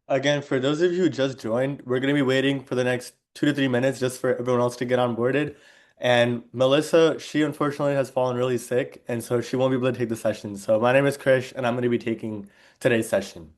Again, for those of you who just joined, we're going to be waiting for the next 2 to 3 minutes just for everyone else to get onboarded. And Melissa, she unfortunately has fallen really sick, and so she won't be able to take the session. So my name is Krish, and I'm going to be taking today's session.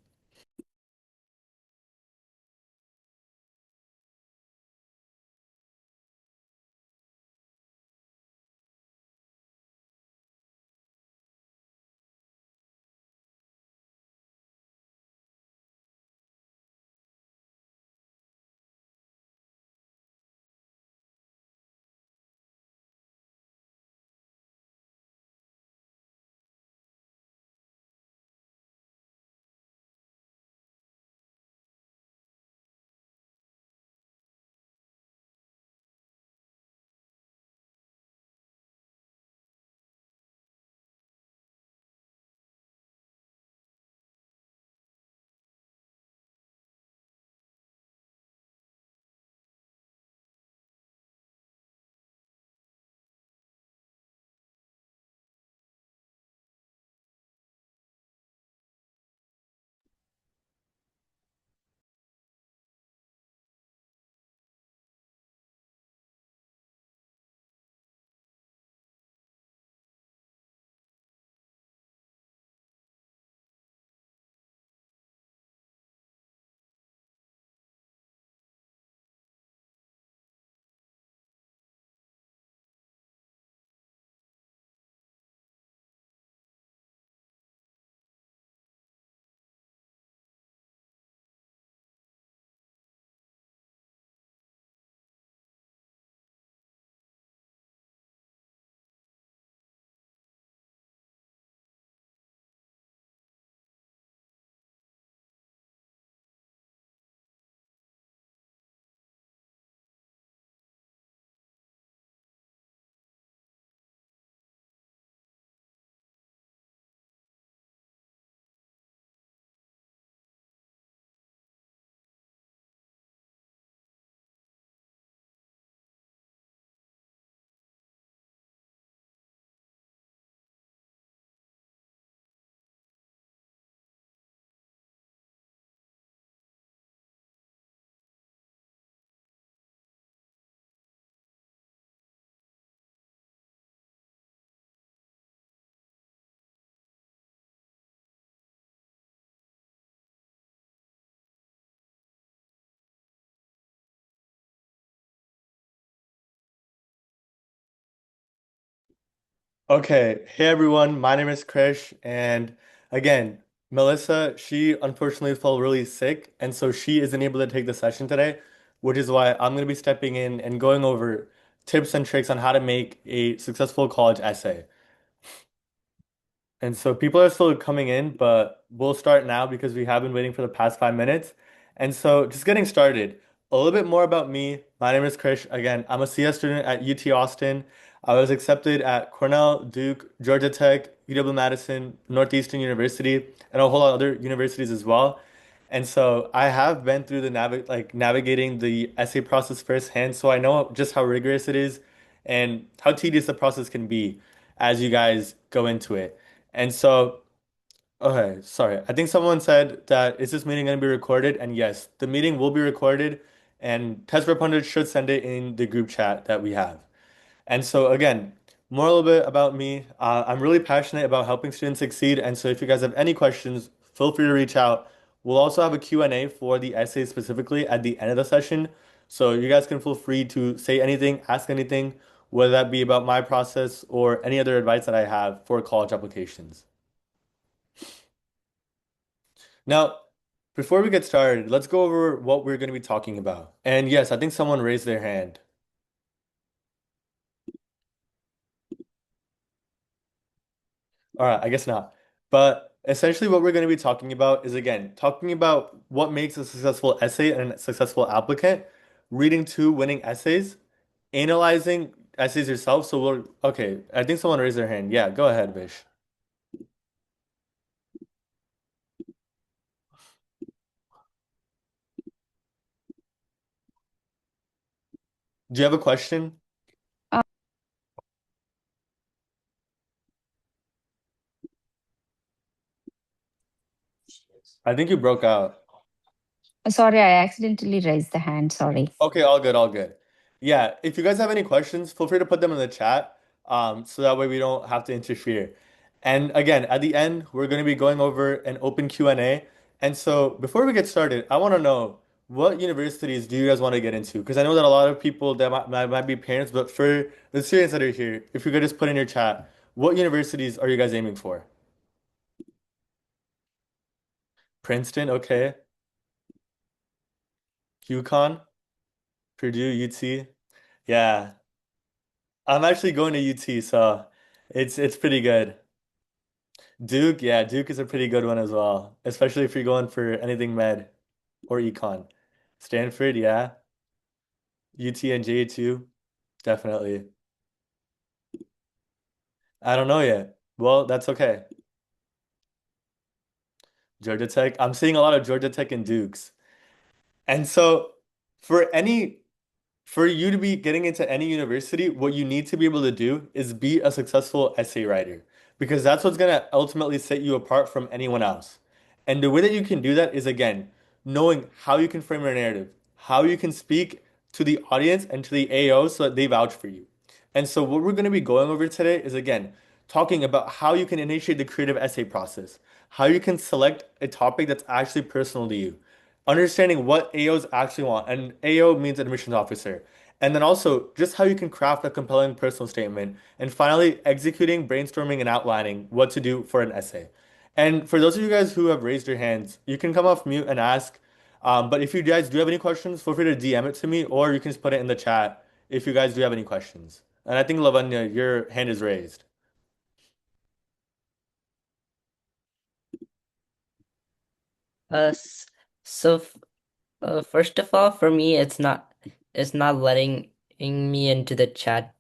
Okay, hey everyone, my name is Krish, and again, Melissa, she unfortunately fell really sick, and so she isn't able to take the session today, which is why I'm going to be stepping in and going over tips and tricks on how to make a successful college essay. And so people are still coming in, but we'll start now because we have been waiting for the past 5 minutes. And so just getting started, a little bit more about me. My name is Krish. Again, I'm a CS student at UT Austin. I was accepted at Cornell, Duke, Georgia Tech, UW-Madison, Northeastern University, and a whole lot of other universities as well. And so I have been through the navigating the essay process firsthand, so I know just how rigorous it is and how tedious the process can be as you guys go into it. And so, okay, sorry. I think someone said that is this meeting going to be recorded? And yes, the meeting will be recorded, and Test Prep 100 should send it in the group chat that we have. And so again, more a little bit about me. I'm really passionate about helping students succeed. And so if you guys have any questions, feel free to reach out. We'll also have a Q&A for the essay specifically at the end of the session. So you guys can feel free to say anything, ask anything, whether that be about my process or any other advice that I have for college applications. Now, before we get started, let's go over what we're going to be talking about. And yes, I think someone raised their hand. All right, I guess not. But essentially, what we're going to be talking about is again, talking about what makes a successful essay and a successful applicant, reading two winning essays, analyzing essays yourself. So we're okay. I think someone raised their hand. Yeah, go ahead, Vish. Do you have a question? I think you broke out. Sorry, I accidentally raised the hand. Sorry. Okay, all good, all good. Yeah, if you guys have any questions, feel free to put them in the chat, so that way we don't have to interfere. And again, at the end, we're going to be going over an open Q&A. And so before we get started, I want to know what universities do you guys want to get into? Because I know that a lot of people that might be parents, but for the students that are here, if you could just put in your chat, what universities are you guys aiming for? Princeton, okay. UConn, Purdue, UT. Yeah, I'm actually going to UT, so it's pretty good. Duke, yeah, Duke is a pretty good one as well, especially if you're going for anything med or econ. Stanford, yeah. UTNJ too, definitely. I don't know yet. Well, that's okay. Georgia Tech. I'm seeing a lot of Georgia Tech and Dukes. And so for any for you to be getting into any university, what you need to be able to do is be a successful essay writer because that's what's going to ultimately set you apart from anyone else. And the way that you can do that is again, knowing how you can frame your narrative, how you can speak to the audience and to the AO so that they vouch for you. And so what we're going to be going over today is again, talking about how you can initiate the creative essay process, how you can select a topic that's actually personal to you, understanding what AOs actually want, and AO means admissions officer. And then also just how you can craft a compelling personal statement. And finally, executing, brainstorming, and outlining what to do for an essay. And for those of you guys who have raised your hands, you can come off mute and ask. But if you guys do have any questions, feel free to DM it to me, or you can just put it in the chat if you guys do have any questions. And I think Lavanya, your hand is raised. S- so first of all, for me, it's not letting me into the chat.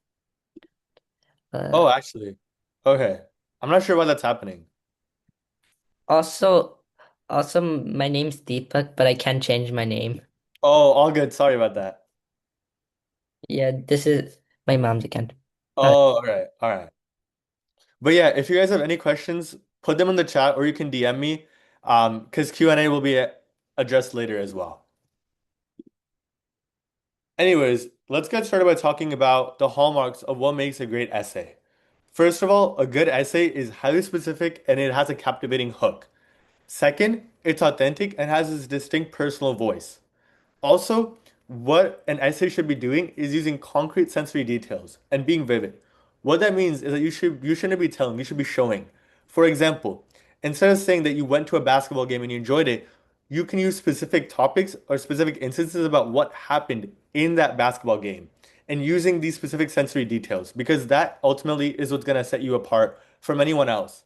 Uh, Oh, actually, okay. I'm not sure why that's happening. also, my name's Deepak, but I can't change my name. Oh, all good. Sorry about that. Yeah, this is my mom's account. Uh, Oh, all right, all right. But yeah, if you guys have any questions, put them in the chat or you can DM me, because Q&A will be addressed later as well. Anyways, let's get started by talking about the hallmarks of what makes a great essay. First of all, a good essay is highly specific and it has a captivating hook. Second, it's authentic and has its distinct personal voice. Also, what an essay should be doing is using concrete sensory details and being vivid. What that means is that you shouldn't be telling, you should be showing. For example, instead of saying that you went to a basketball game and you enjoyed it, you can use specific topics or specific instances about what happened in that basketball game and using these specific sensory details because that ultimately is what's going to set you apart from anyone else.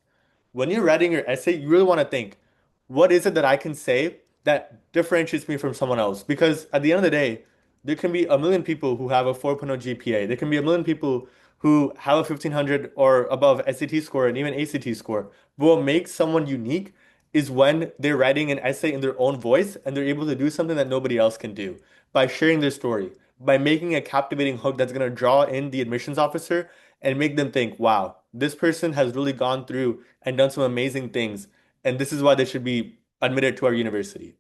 When you're writing your essay, you really want to think, what is it that I can say that differentiates me from someone else? Because at the end of the day, there can be a million people who have a 4.0 GPA. There can be a million people who have a 1500 or above SAT score and even ACT score. But what makes someone unique is when they're writing an essay in their own voice and they're able to do something that nobody else can do by sharing their story, by making a captivating hook that's going to draw in the admissions officer and make them think, wow, this person has really gone through and done some amazing things, and this is why they should be admitted to our university.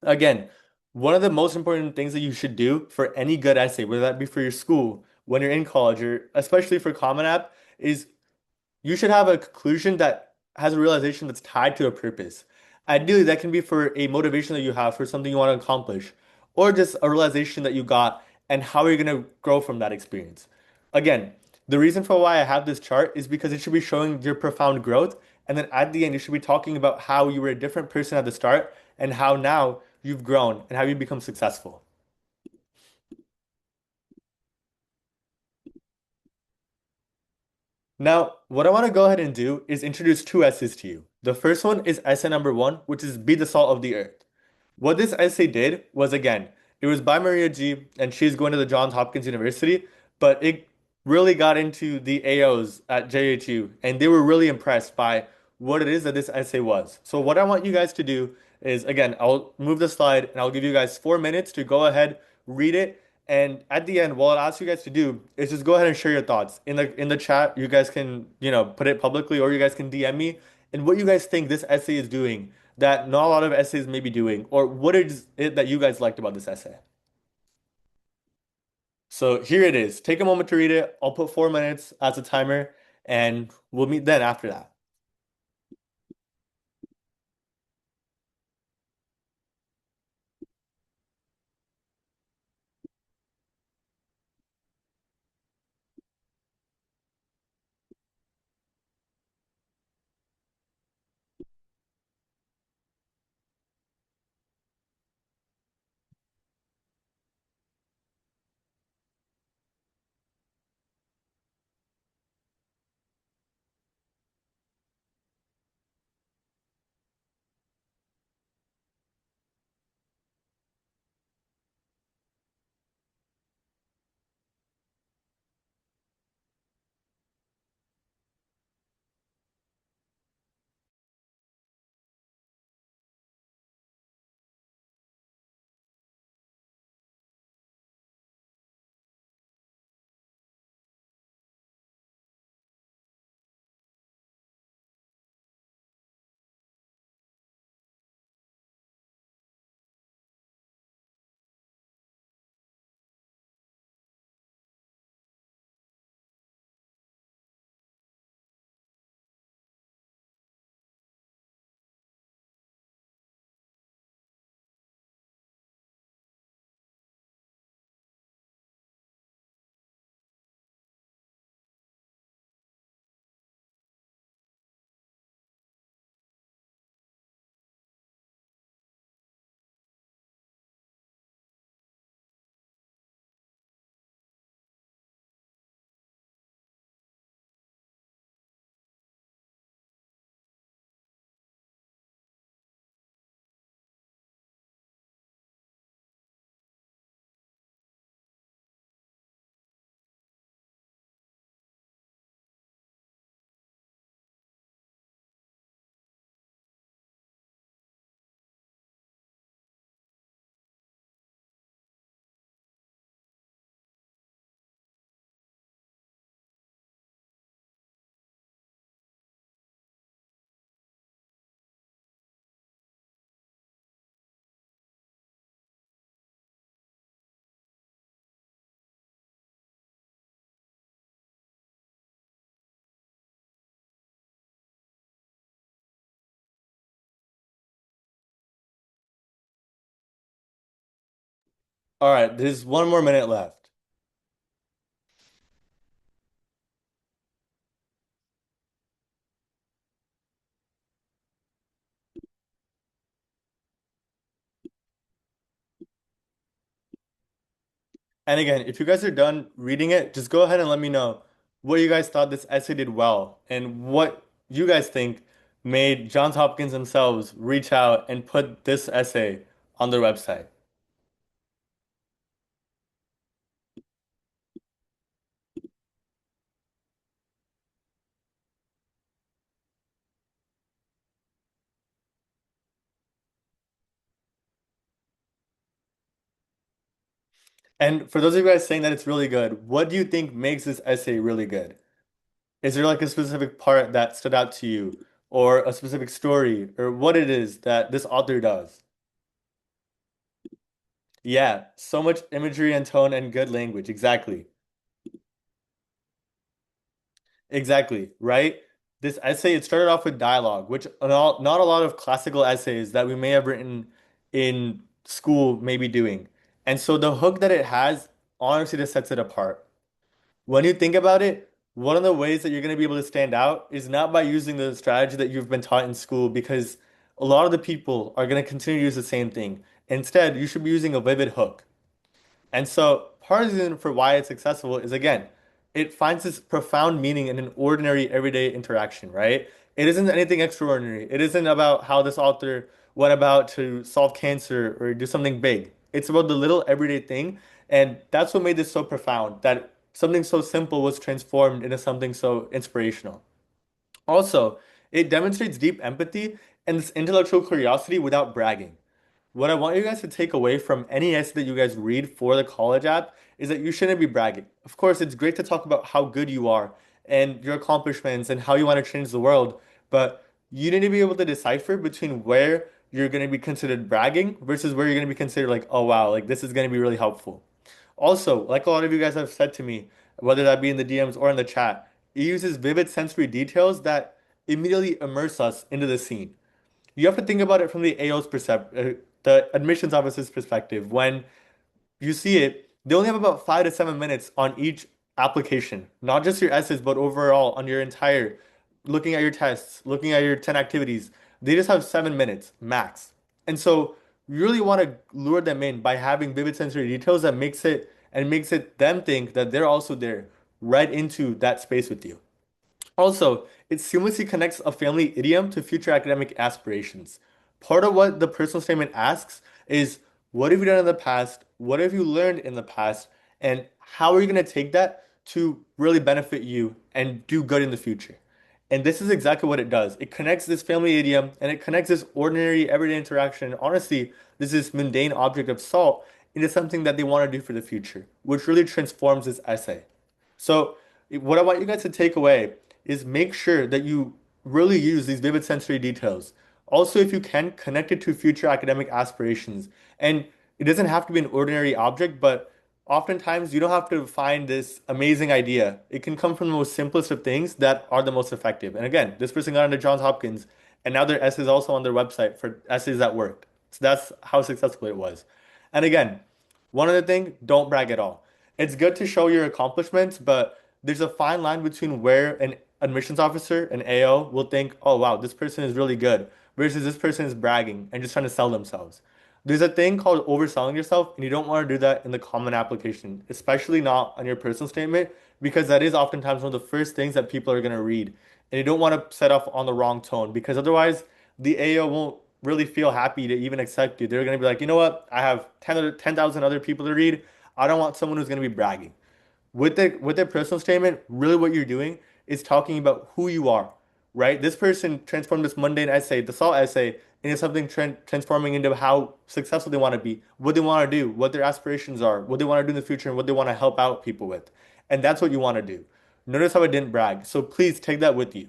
Again, one of the most important things that you should do for any good essay, whether that be for your school, when you're in college, or especially for Common App, is you should have a conclusion that has a realization that's tied to a purpose. Ideally, that can be for a motivation that you have for something you want to accomplish, or just a realization that you got and how are you going to grow from that experience. Again, the reason for why I have this chart is because it should be showing your profound growth, and then at the end, you should be talking about how you were a different person at the start and how now you've grown and how you become successful. Now, what I want to go ahead and do is introduce two essays to you. The first one is essay number one, which is Be the Salt of the Earth. What this essay did was, again, it was by Maria G, and she's going to the Johns Hopkins University, but it really got into the AOs at JHU, and they were really impressed by what it is that this essay was. So what I want you guys to do is, again, I'll move the slide and I'll give you guys 4 minutes to go ahead, read it, and at the end, what I'll ask you guys to do is just go ahead and share your thoughts in the chat. You guys can, put it publicly, or you guys can DM me and what you guys think this essay is doing that not a lot of essays may be doing, or what is it that you guys liked about this essay? So here it is. Take a moment to read it. I'll put 4 minutes as a timer, and we'll meet then after that. All right, there's 1 more minute left. And again, if you guys are done reading it, just go ahead and let me know what you guys thought this essay did well and what you guys think made Johns Hopkins themselves reach out and put this essay on their website. And for those of you guys saying that it's really good, what do you think makes this essay really good? Is there like a specific part that stood out to you, or a specific story, or what it is that this author does? Yeah, so much imagery and tone and good language. Exactly. Exactly, right? This essay, it started off with dialogue, which not a lot of classical essays that we may have written in school may be doing. And so the hook that it has honestly just sets it apart. When you think about it, one of the ways that you're going to be able to stand out is not by using the strategy that you've been taught in school, because a lot of the people are going to continue to use the same thing. Instead, you should be using a vivid hook. And so part of the reason for why it's successful is again, it finds this profound meaning in an ordinary everyday interaction, right? It isn't anything extraordinary. It isn't about how this author went about to solve cancer or do something big. It's about the little everyday thing. And that's what made this so profound, that something so simple was transformed into something so inspirational. Also, it demonstrates deep empathy and this intellectual curiosity without bragging. What I want you guys to take away from any essay that you guys read for the college app is that you shouldn't be bragging. Of course, it's great to talk about how good you are and your accomplishments and how you want to change the world, but you need to be able to decipher between where you're going to be considered bragging versus where you're going to be considered like, oh wow, like this is going to be really helpful. Also, like a lot of you guys have said to me, whether that be in the DMs or in the chat, it uses vivid sensory details that immediately immerse us into the scene. You have to think about it from the AO's the admissions officer's perspective. When you see it, they only have about 5 to 7 minutes on each application, not just your essays, but overall on your entire, looking at your tests, looking at your 10 activities. They just have 7 minutes max. And so you really want to lure them in by having vivid sensory details that makes it them think that they're also there right into that space with you. Also, it seamlessly connects a family idiom to future academic aspirations. Part of what the personal statement asks is, what have you done in the past? What have you learned in the past? And how are you going to take that to really benefit you and do good in the future? And this is exactly what it does. It connects this family idiom and it connects this ordinary everyday interaction. Honestly, this mundane object of salt into something that they want to do for the future, which really transforms this essay. So, what I want you guys to take away is make sure that you really use these vivid sensory details. Also, if you can, connect it to future academic aspirations. And it doesn't have to be an ordinary object, but oftentimes you don't have to find this amazing idea. It can come from the most simplest of things that are the most effective. And again, this person got into Johns Hopkins, and now their essay is also on their website for essays that worked. So that's how successful it was. And again, one other thing, don't brag at all. It's good to show your accomplishments, but there's a fine line between where an admissions officer, an AO, will think, oh wow, this person is really good, versus this person is bragging and just trying to sell themselves. There's a thing called overselling yourself, and you don't want to do that in the common application, especially not on your personal statement, because that is oftentimes one of the first things that people are going to read. And you don't want to set off on the wrong tone, because otherwise the AO won't really feel happy to even accept you. They're going to be like, you know what? I have 10,000 other people to read. I don't want someone who's going to be bragging. With their personal statement, really what you're doing is talking about who you are, right? This person transformed this mundane essay, the salt essay, into something transforming into how successful they want to be, what they want to do, what their aspirations are, what they want to do in the future, and what they want to help out people with. And that's what you want to do. Notice how I didn't brag. So please take that with you.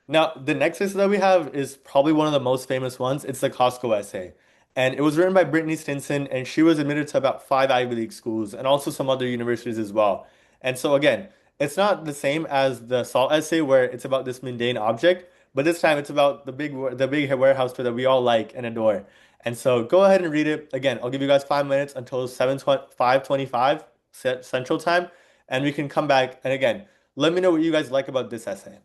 Now, the next essay that we have is probably one of the most famous ones. It's the Costco essay. And it was written by Brittany Stinson, and she was admitted to about 5 Ivy League schools and also some other universities as well. And so, again, it's not the same as the Salt essay where it's about this mundane object, but this time it's about the big warehouse store that we all like and adore. And so, go ahead and read it. Again, I'll give you guys 5 minutes until 5:25 Central Time, and we can come back. And again, let me know what you guys like about this essay.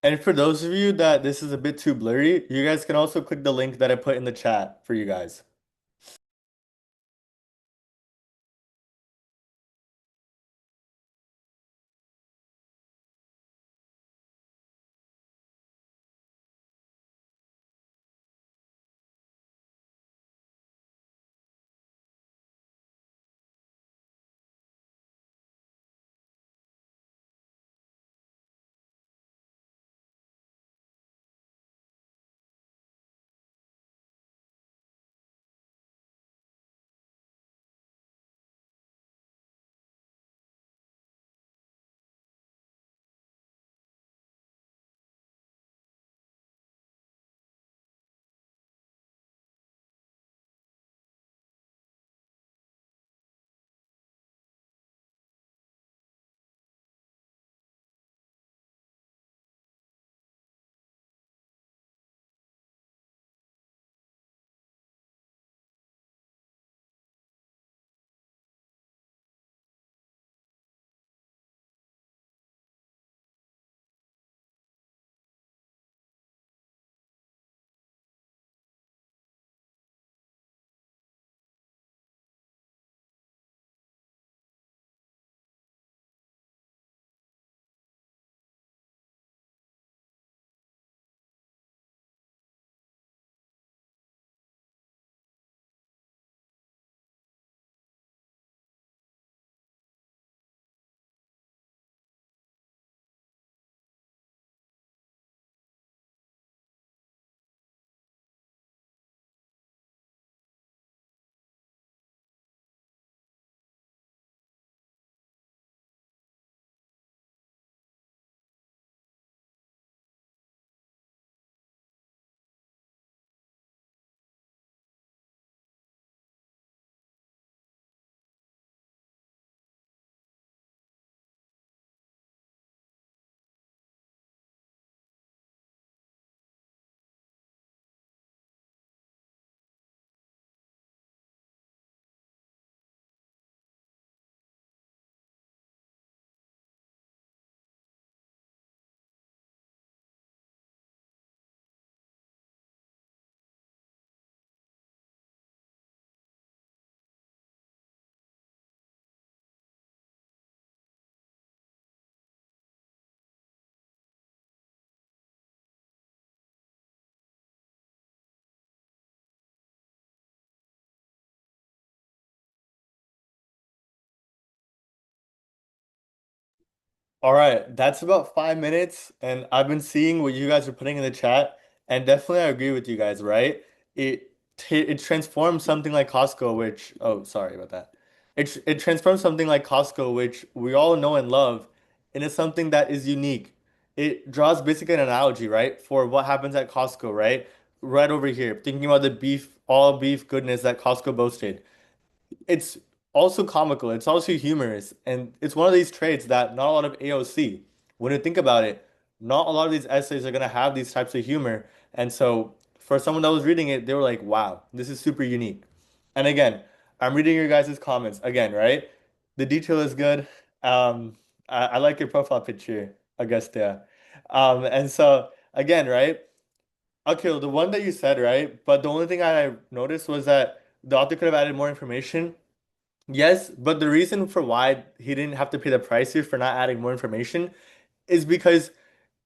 And for those of you that this is a bit too blurry, you guys can also click the link that I put in the chat for you guys. All right, that's about 5 minutes, and I've been seeing what you guys are putting in the chat, and definitely I agree with you guys, right? It transforms something like Costco, which oh sorry about that. It transforms something like Costco, which we all know and love, into something that is unique. It draws basically an analogy, right, for what happens at Costco, right? Right over here, thinking about the beef, all beef goodness that Costco boasted. It's also comical. It's also humorous, and it's one of these traits that not a lot of AOC. When you think about it, not a lot of these essays are gonna have these types of humor, and so for someone that was reading it, they were like, "Wow, this is super unique." And again, I'm reading your guys' comments again, right? The detail is good. I like your profile picture, Augusta. And so again, right? Okay, well, the one that you said, right? But the only thing I noticed was that the author could have added more information. Yes, but the reason for why he didn't have to pay the price here for not adding more information is because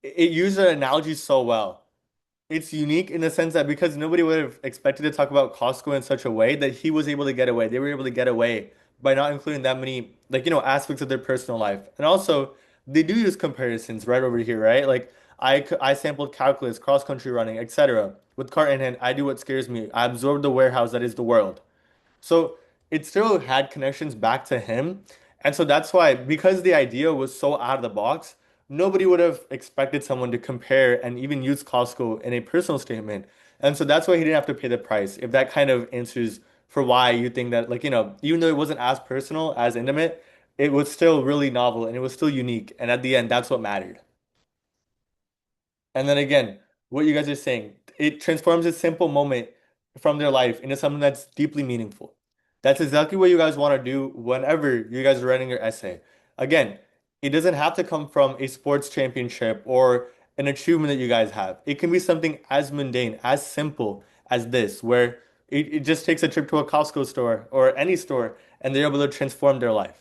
it used an analogy so well. It's unique in the sense that because nobody would have expected to talk about Costco in such a way that he was able to get away. They were able to get away by not including that many, like, aspects of their personal life. And also, they do use comparisons right over here, right? Like, I sampled calculus, cross-country running, etc. With cart in hand, I do what scares me. I absorb the warehouse that is the world. So it still had connections back to him. And so that's why, because the idea was so out of the box, nobody would have expected someone to compare and even use Costco in a personal statement. And so that's why he didn't have to pay the price. If that kind of answers for why you think that, like, even though it wasn't as personal, as intimate, it was still really novel and it was still unique. And at the end, that's what mattered. And then again, what you guys are saying, it transforms a simple moment from their life into something that's deeply meaningful. That's exactly what you guys want to do whenever you guys are writing your essay. Again, it doesn't have to come from a sports championship or an achievement that you guys have. It can be something as mundane, as simple as this, where it just takes a trip to a Costco store or any store and they're able to transform their life.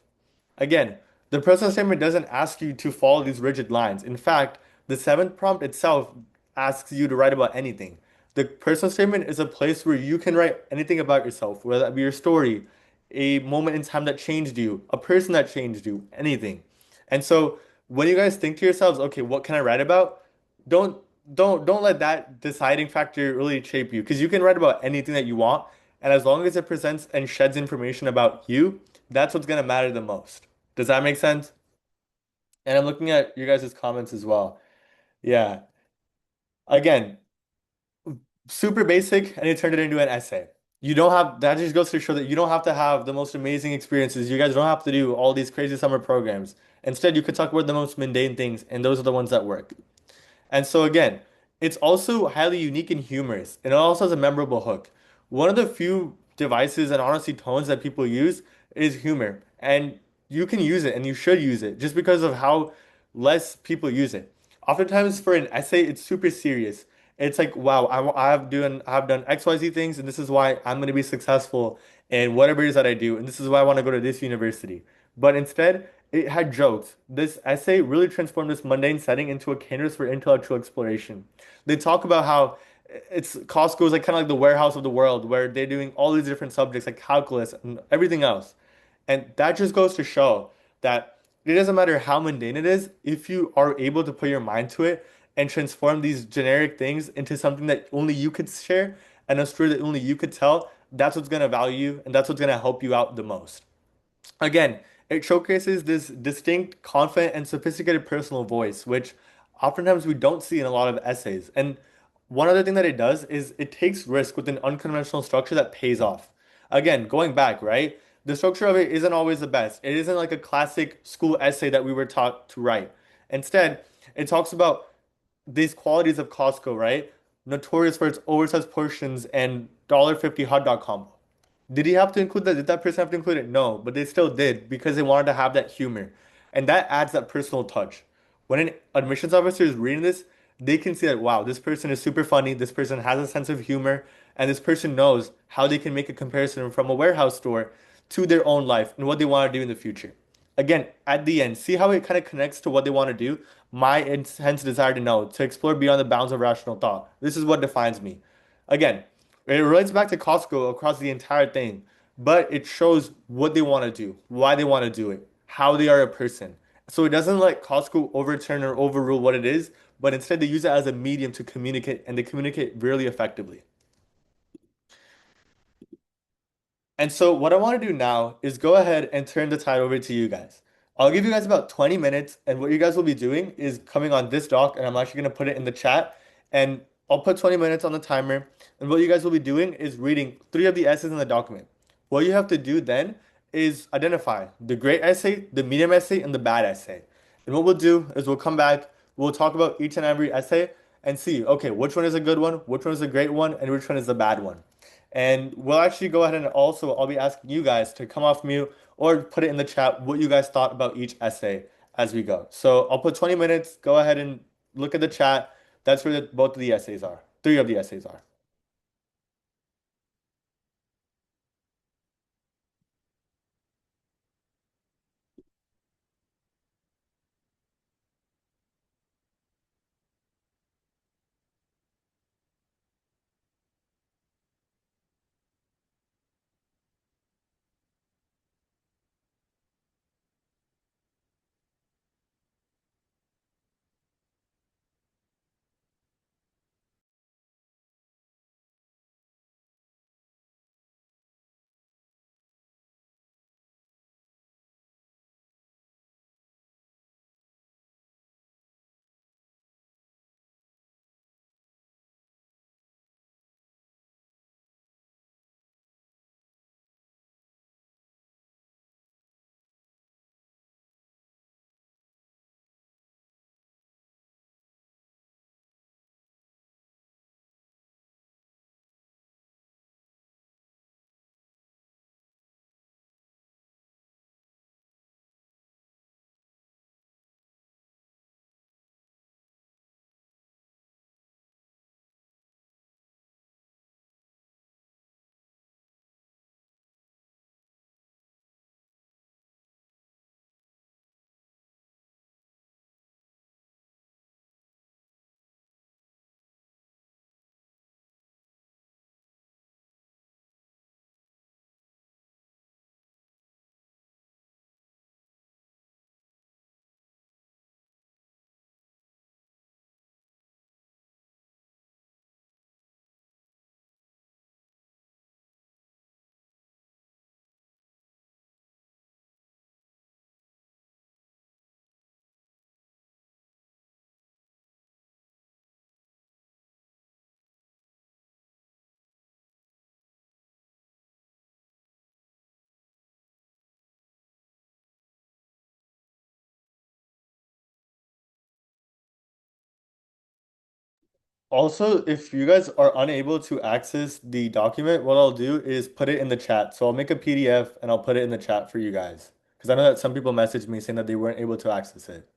Again, the personal statement doesn't ask you to follow these rigid lines. In fact, the seventh prompt itself asks you to write about anything. The personal statement is a place where you can write anything about yourself, whether that be your story, a moment in time that changed you, a person that changed you, anything. And so when you guys think to yourselves, okay, what can I write about? Don't don't let that deciding factor really shape you because you can write about anything that you want, and as long as it presents and sheds information about you, that's what's gonna matter the most. Does that make sense? And I'm looking at your guys' comments as well. Yeah. Again, super basic, and you turned it into an essay. You don't have that just goes to show that you don't have to have the most amazing experiences. You guys don't have to do all these crazy summer programs. Instead, you could talk about the most mundane things, and those are the ones that work. And so again, it's also highly unique and humorous, and it also has a memorable hook. One of the few devices and honestly tones that people use is humor, and you can use it and you should use it just because of how less people use it. Oftentimes for an essay, it's super serious. It's like, wow, I've done XYZ things, and this is why I'm going to be successful in whatever it is that I do, and this is why I want to go to this university. But instead, it had jokes. This essay really transformed this mundane setting into a canvas for intellectual exploration. They talk about how it's Costco is like kind of like the warehouse of the world, where they're doing all these different subjects like calculus and everything else. And that just goes to show that it doesn't matter how mundane it is, if you are able to put your mind to it and transform these generic things into something that only you could share and a story that only you could tell, that's what's gonna value you and that's what's gonna help you out the most. Again, it showcases this distinct, confident, and sophisticated personal voice, which oftentimes we don't see in a lot of essays. And one other thing that it does is it takes risk with an unconventional structure that pays off. Again, going back, right? The structure of it isn't always the best. It isn't like a classic school essay that we were taught to write. Instead, it talks about these qualities of Costco, right? Notorious for its oversized portions and $1.50 hot dog combo. Did he have to include that? Did that person have to include it? No, but they still did because they wanted to have that humor. And that adds that personal touch. When an admissions officer is reading this, they can see that, wow, this person is super funny, this person has a sense of humor, and this person knows how they can make a comparison from a warehouse store to their own life and what they want to do in the future. Again, at the end, see how it kind of connects to what they want to do? My intense desire to know, to explore beyond the bounds of rational thought. This is what defines me. Again, it relates back to Costco across the entire thing, but it shows what they want to do, why they want to do it, how they are a person. So it doesn't let Costco overturn or overrule what it is, but instead they use it as a medium to communicate, and they communicate really effectively. And so what I want to do now is go ahead and turn the tide over to you guys. I'll give you guys about 20 minutes, and what you guys will be doing is coming on this doc, and I'm actually going to put it in the chat, and I'll put 20 minutes on the timer. And what you guys will be doing is reading three of the essays in the document. What you have to do then is identify the great essay, the medium essay, and the bad essay. And what we'll do is we'll come back, we'll talk about each and every essay and see, okay, which one is a good one, which one is a great one, and which one is the bad one. And we'll actually go ahead and also I'll be asking you guys to come off mute or put it in the chat what you guys thought about each essay as we go. So I'll put 20 minutes. Go ahead and look at the chat. That's where both of the essays are. Three of the essays are. Also, if you guys are unable to access the document, what I'll do is put it in the chat. So I'll make a PDF and I'll put it in the chat for you guys. Because I know that some people messaged me saying that they weren't able to access it.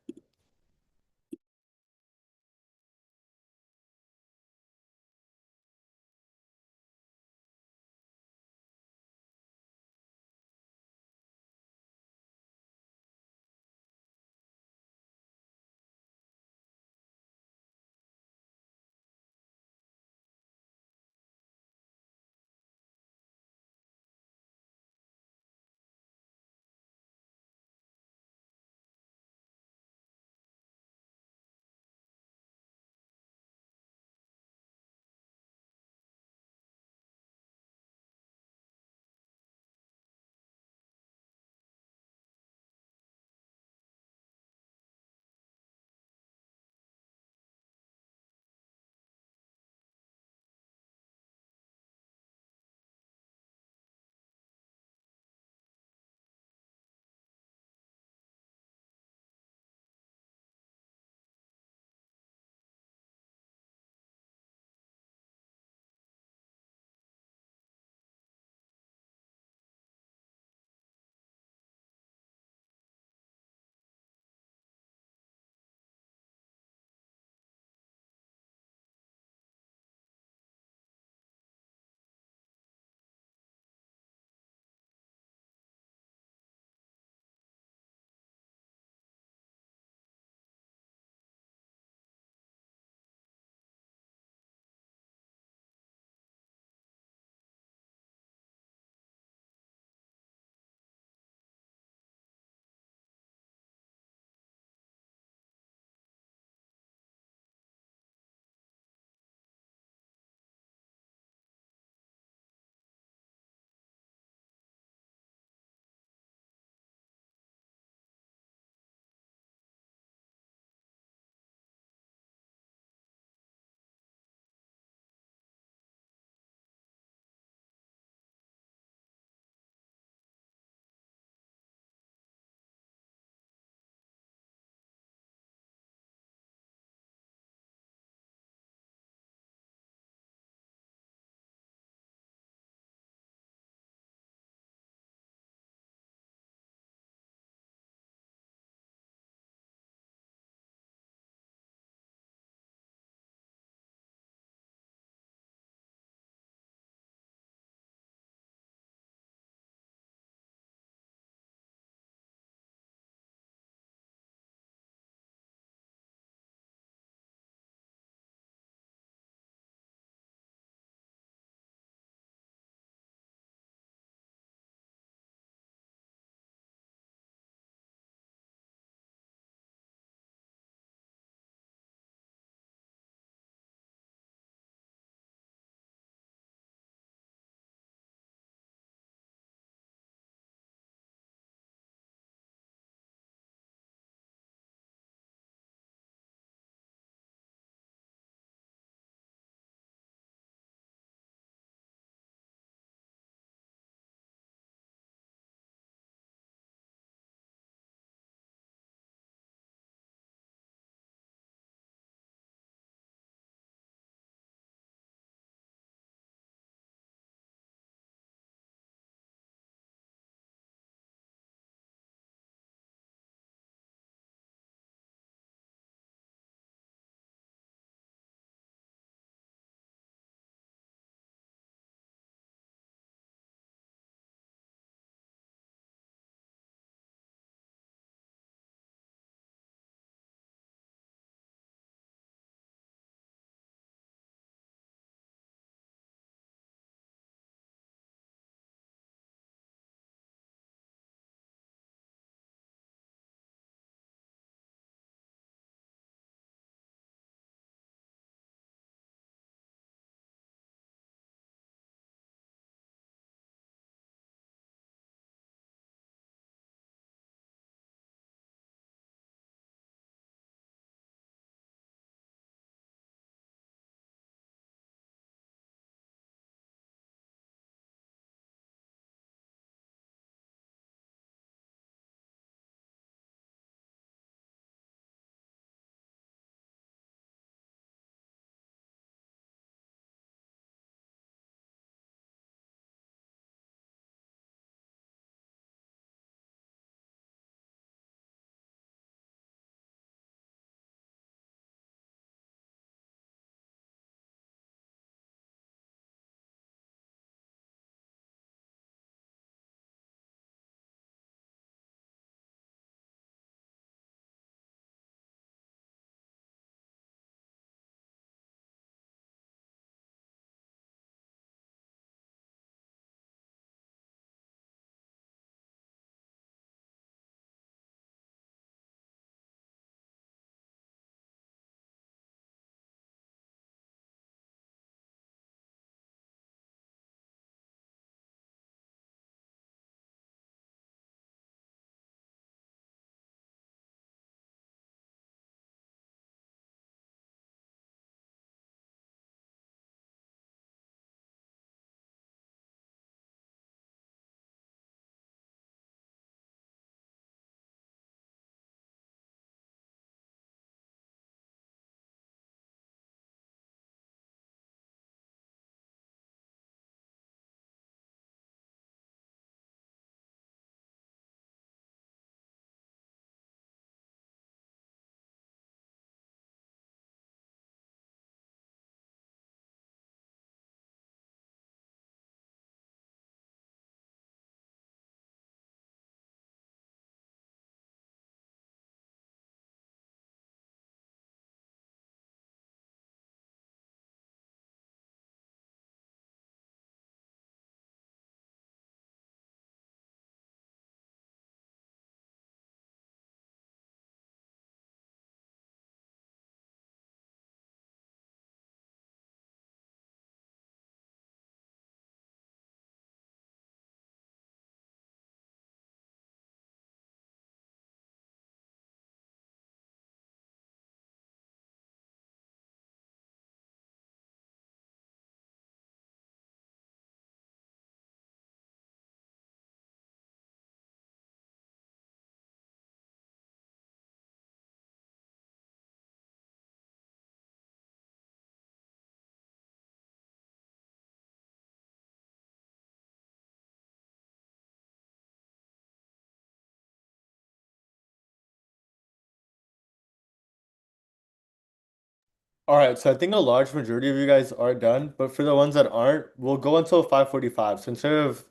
All right, so I think a large majority of you guys are done, but for the ones that aren't, we'll go until 5:45. So instead of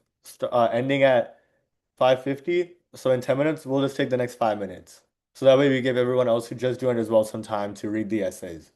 ending at 5:50, so in 10 minutes, we'll just take the next 5 minutes. So that way we give everyone else who just joined as well some time to read the essays.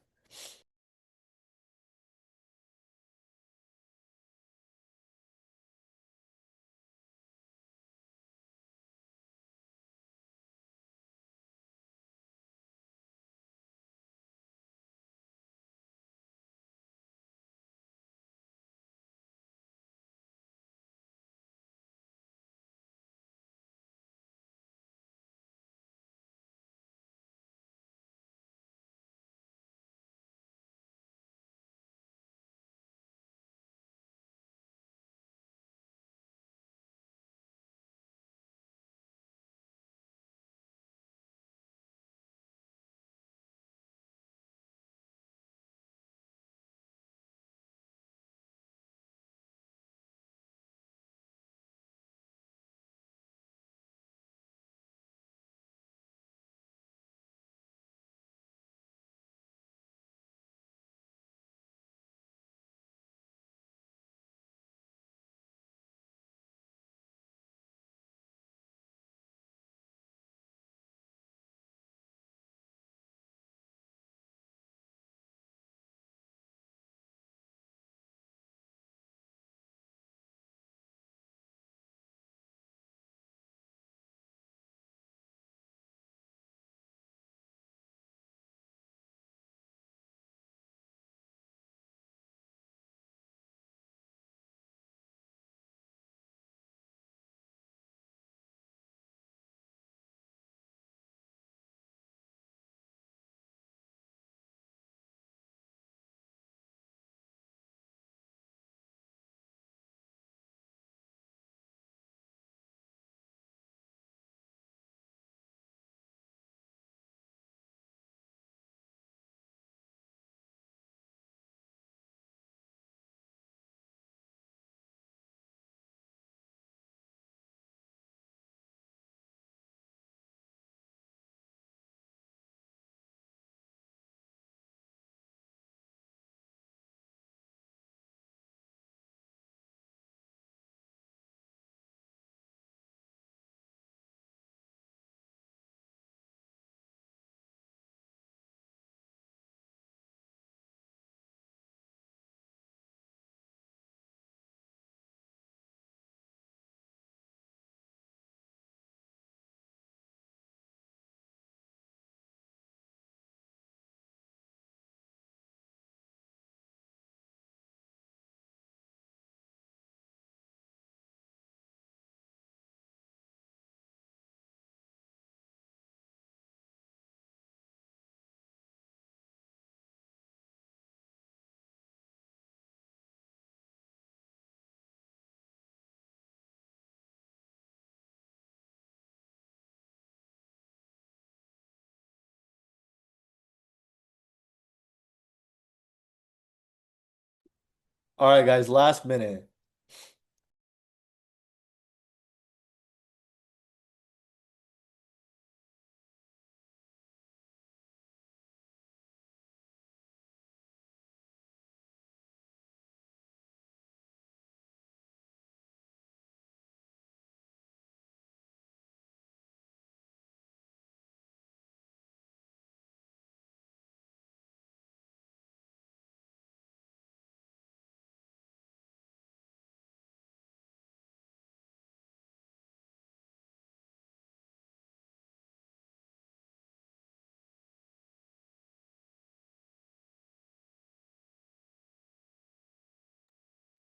All right, guys, last minute.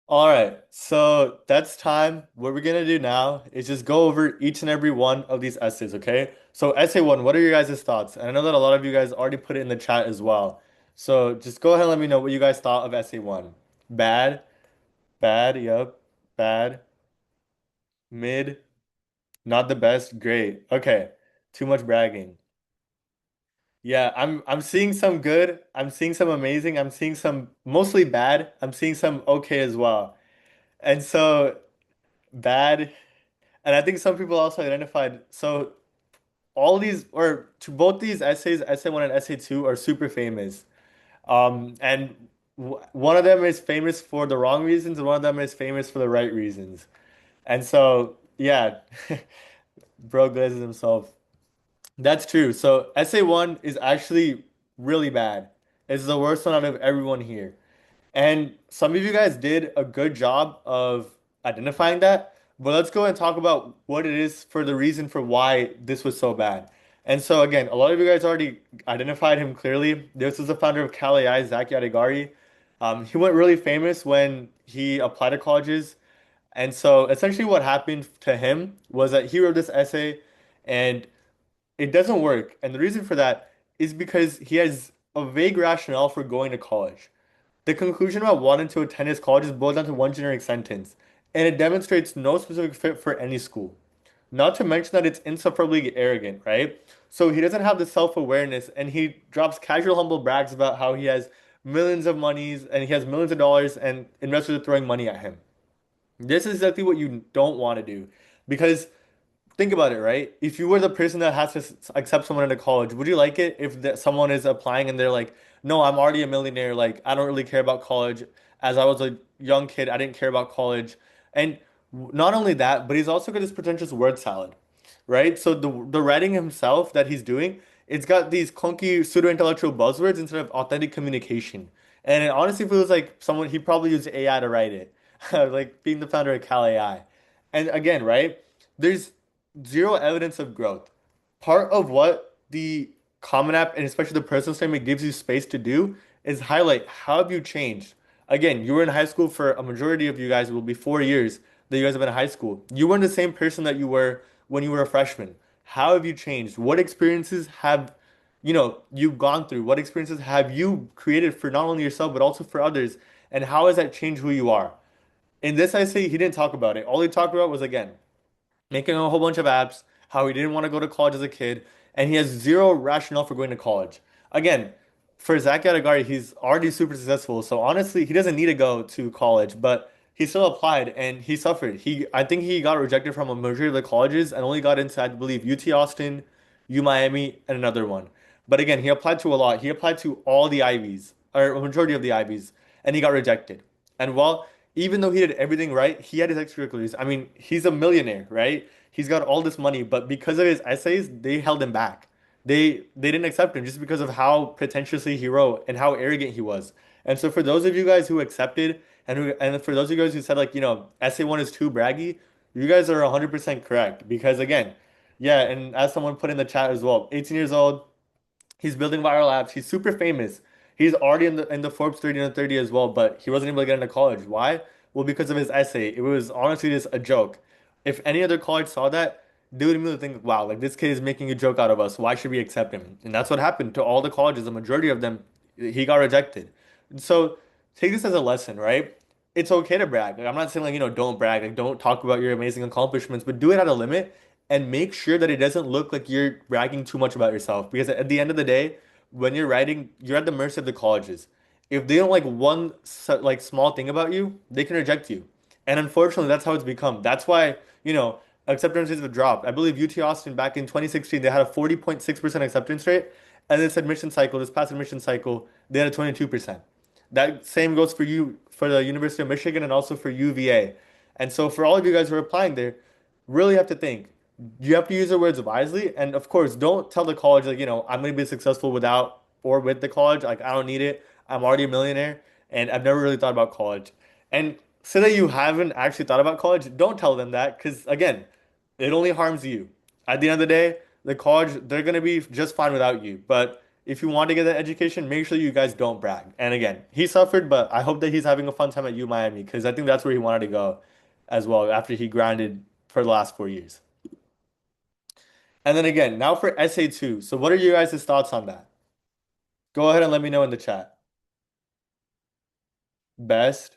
All right, so that's time. What we're gonna do now is just go over each and every one of these essays, okay? So essay one, what are your guys' thoughts? And I know that a lot of you guys already put it in the chat as well. So just go ahead and let me know what you guys thought of essay one. Bad, bad, yep, bad, mid, not the best, great. Okay, too much bragging. Yeah, I'm seeing some good, I'm seeing some amazing, I'm seeing some mostly bad, I'm seeing some okay as well. And so bad. And I think some people also identified. So all these, or to both these essays, essay one and essay two, are super famous. And one of them is famous for the wrong reasons, and one of them is famous for the right reasons. And so, yeah, bro glazes himself. That's true. So essay one is actually really bad. It's the worst one out of everyone here. And some of you guys did a good job of identifying that. But let's go and talk about what it is for the reason for why this was so bad. And so again, a lot of you guys already identified him clearly. This is the founder of Cal AI, Zach Yadigari. He went really famous when he applied to colleges. And so essentially what happened to him was that he wrote this essay and it doesn't work. And the reason for that is because he has a vague rationale for going to college. The conclusion about wanting to attend his college is boiled down to one generic sentence, and it demonstrates no specific fit for any school. Not to mention that it's insufferably arrogant, right? So he doesn't have the self-awareness, and he drops casual, humble brags about how he has millions of monies and he has millions of dollars, and investors are throwing money at him. This is exactly what you don't want to do, because think about it, right? If you were the person that has to accept someone into college, would you like it if someone is applying and they're like, "No, I'm already a millionaire. Like, I don't really care about college. As I was a young kid, I didn't care about college." And not only that, but he's also got this pretentious word salad, right? So the writing himself that he's doing, it's got these clunky pseudo-intellectual buzzwords instead of authentic communication. And it honestly feels like someone he probably used AI to write it, like being the founder of Cal AI. And again, right? There's zero evidence of growth. Part of what the Common App and especially the personal statement gives you space to do is highlight how have you changed. Again, you were in high school for a majority of you guys, it will be 4 years that you guys have been in high school. You weren't the same person that you were when you were a freshman. How have you changed? What experiences have you've gone through? What experiences have you created for not only yourself but also for others? And how has that changed who you are? In this essay, he didn't talk about it. All he talked about was again making a whole bunch of apps, how he didn't want to go to college as a kid, and he has zero rationale for going to college. Again, for Zach Yadigari, he's already super successful, so honestly, he doesn't need to go to college, but he still applied and he suffered. I think he got rejected from a majority of the colleges and only got into, I believe, UT Austin, U Miami, and another one. But again, he applied to a lot. He applied to all the Ivies, or a majority of the Ivies, and he got rejected. And while even though he did everything right, he had his extracurriculars. I mean, he's a millionaire, right? He's got all this money, but because of his essays, they held him back. They didn't accept him just because of how pretentiously he wrote and how arrogant he was. And so for those of you guys who accepted and for those of you guys who said like, essay one is too braggy, you guys are 100% correct because again, yeah, and as someone put in the chat as well, 18 years old, he's building viral apps. He's super famous. He's already in the Forbes 30 under 30 as well, but he wasn't able to get into college. Why? Well, because of his essay. It was honestly just a joke. If any other college saw that, they would immediately think, wow, like this kid is making a joke out of us. Why should we accept him? And that's what happened to all the colleges. The majority of them, he got rejected. So take this as a lesson, right? It's okay to brag. Like, I'm not saying like, don't brag. Like, don't talk about your amazing accomplishments, but do it at a limit and make sure that it doesn't look like you're bragging too much about yourself. Because at the end of the day, when you're writing, you're at the mercy of the colleges. If they don't like one like small thing about you, they can reject you. And unfortunately, that's how it's become. That's why, acceptance rates have dropped. I believe UT Austin back in 2016, they had a 40.6% acceptance rate. And this past admission cycle, they had a 22%. That same goes for you for the University of Michigan and also for UVA. And so for all of you guys who are applying there, really have to think. You have to use your words wisely. And of course, don't tell the college like, I'm going to be successful without or with the college. Like, I don't need it. I'm already a millionaire and I've never really thought about college. And say that you haven't actually thought about college, don't tell them that because again, it only harms you. At the end of the day, the college, they're going to be just fine without you. But if you want to get that education, make sure you guys don't brag. And again, he suffered, but I hope that he's having a fun time at U Miami because I think that's where he wanted to go as well after he grinded for the last 4 years. And then again, now for essay two. So what are you guys' thoughts on that? Go ahead and let me know in the chat. Best.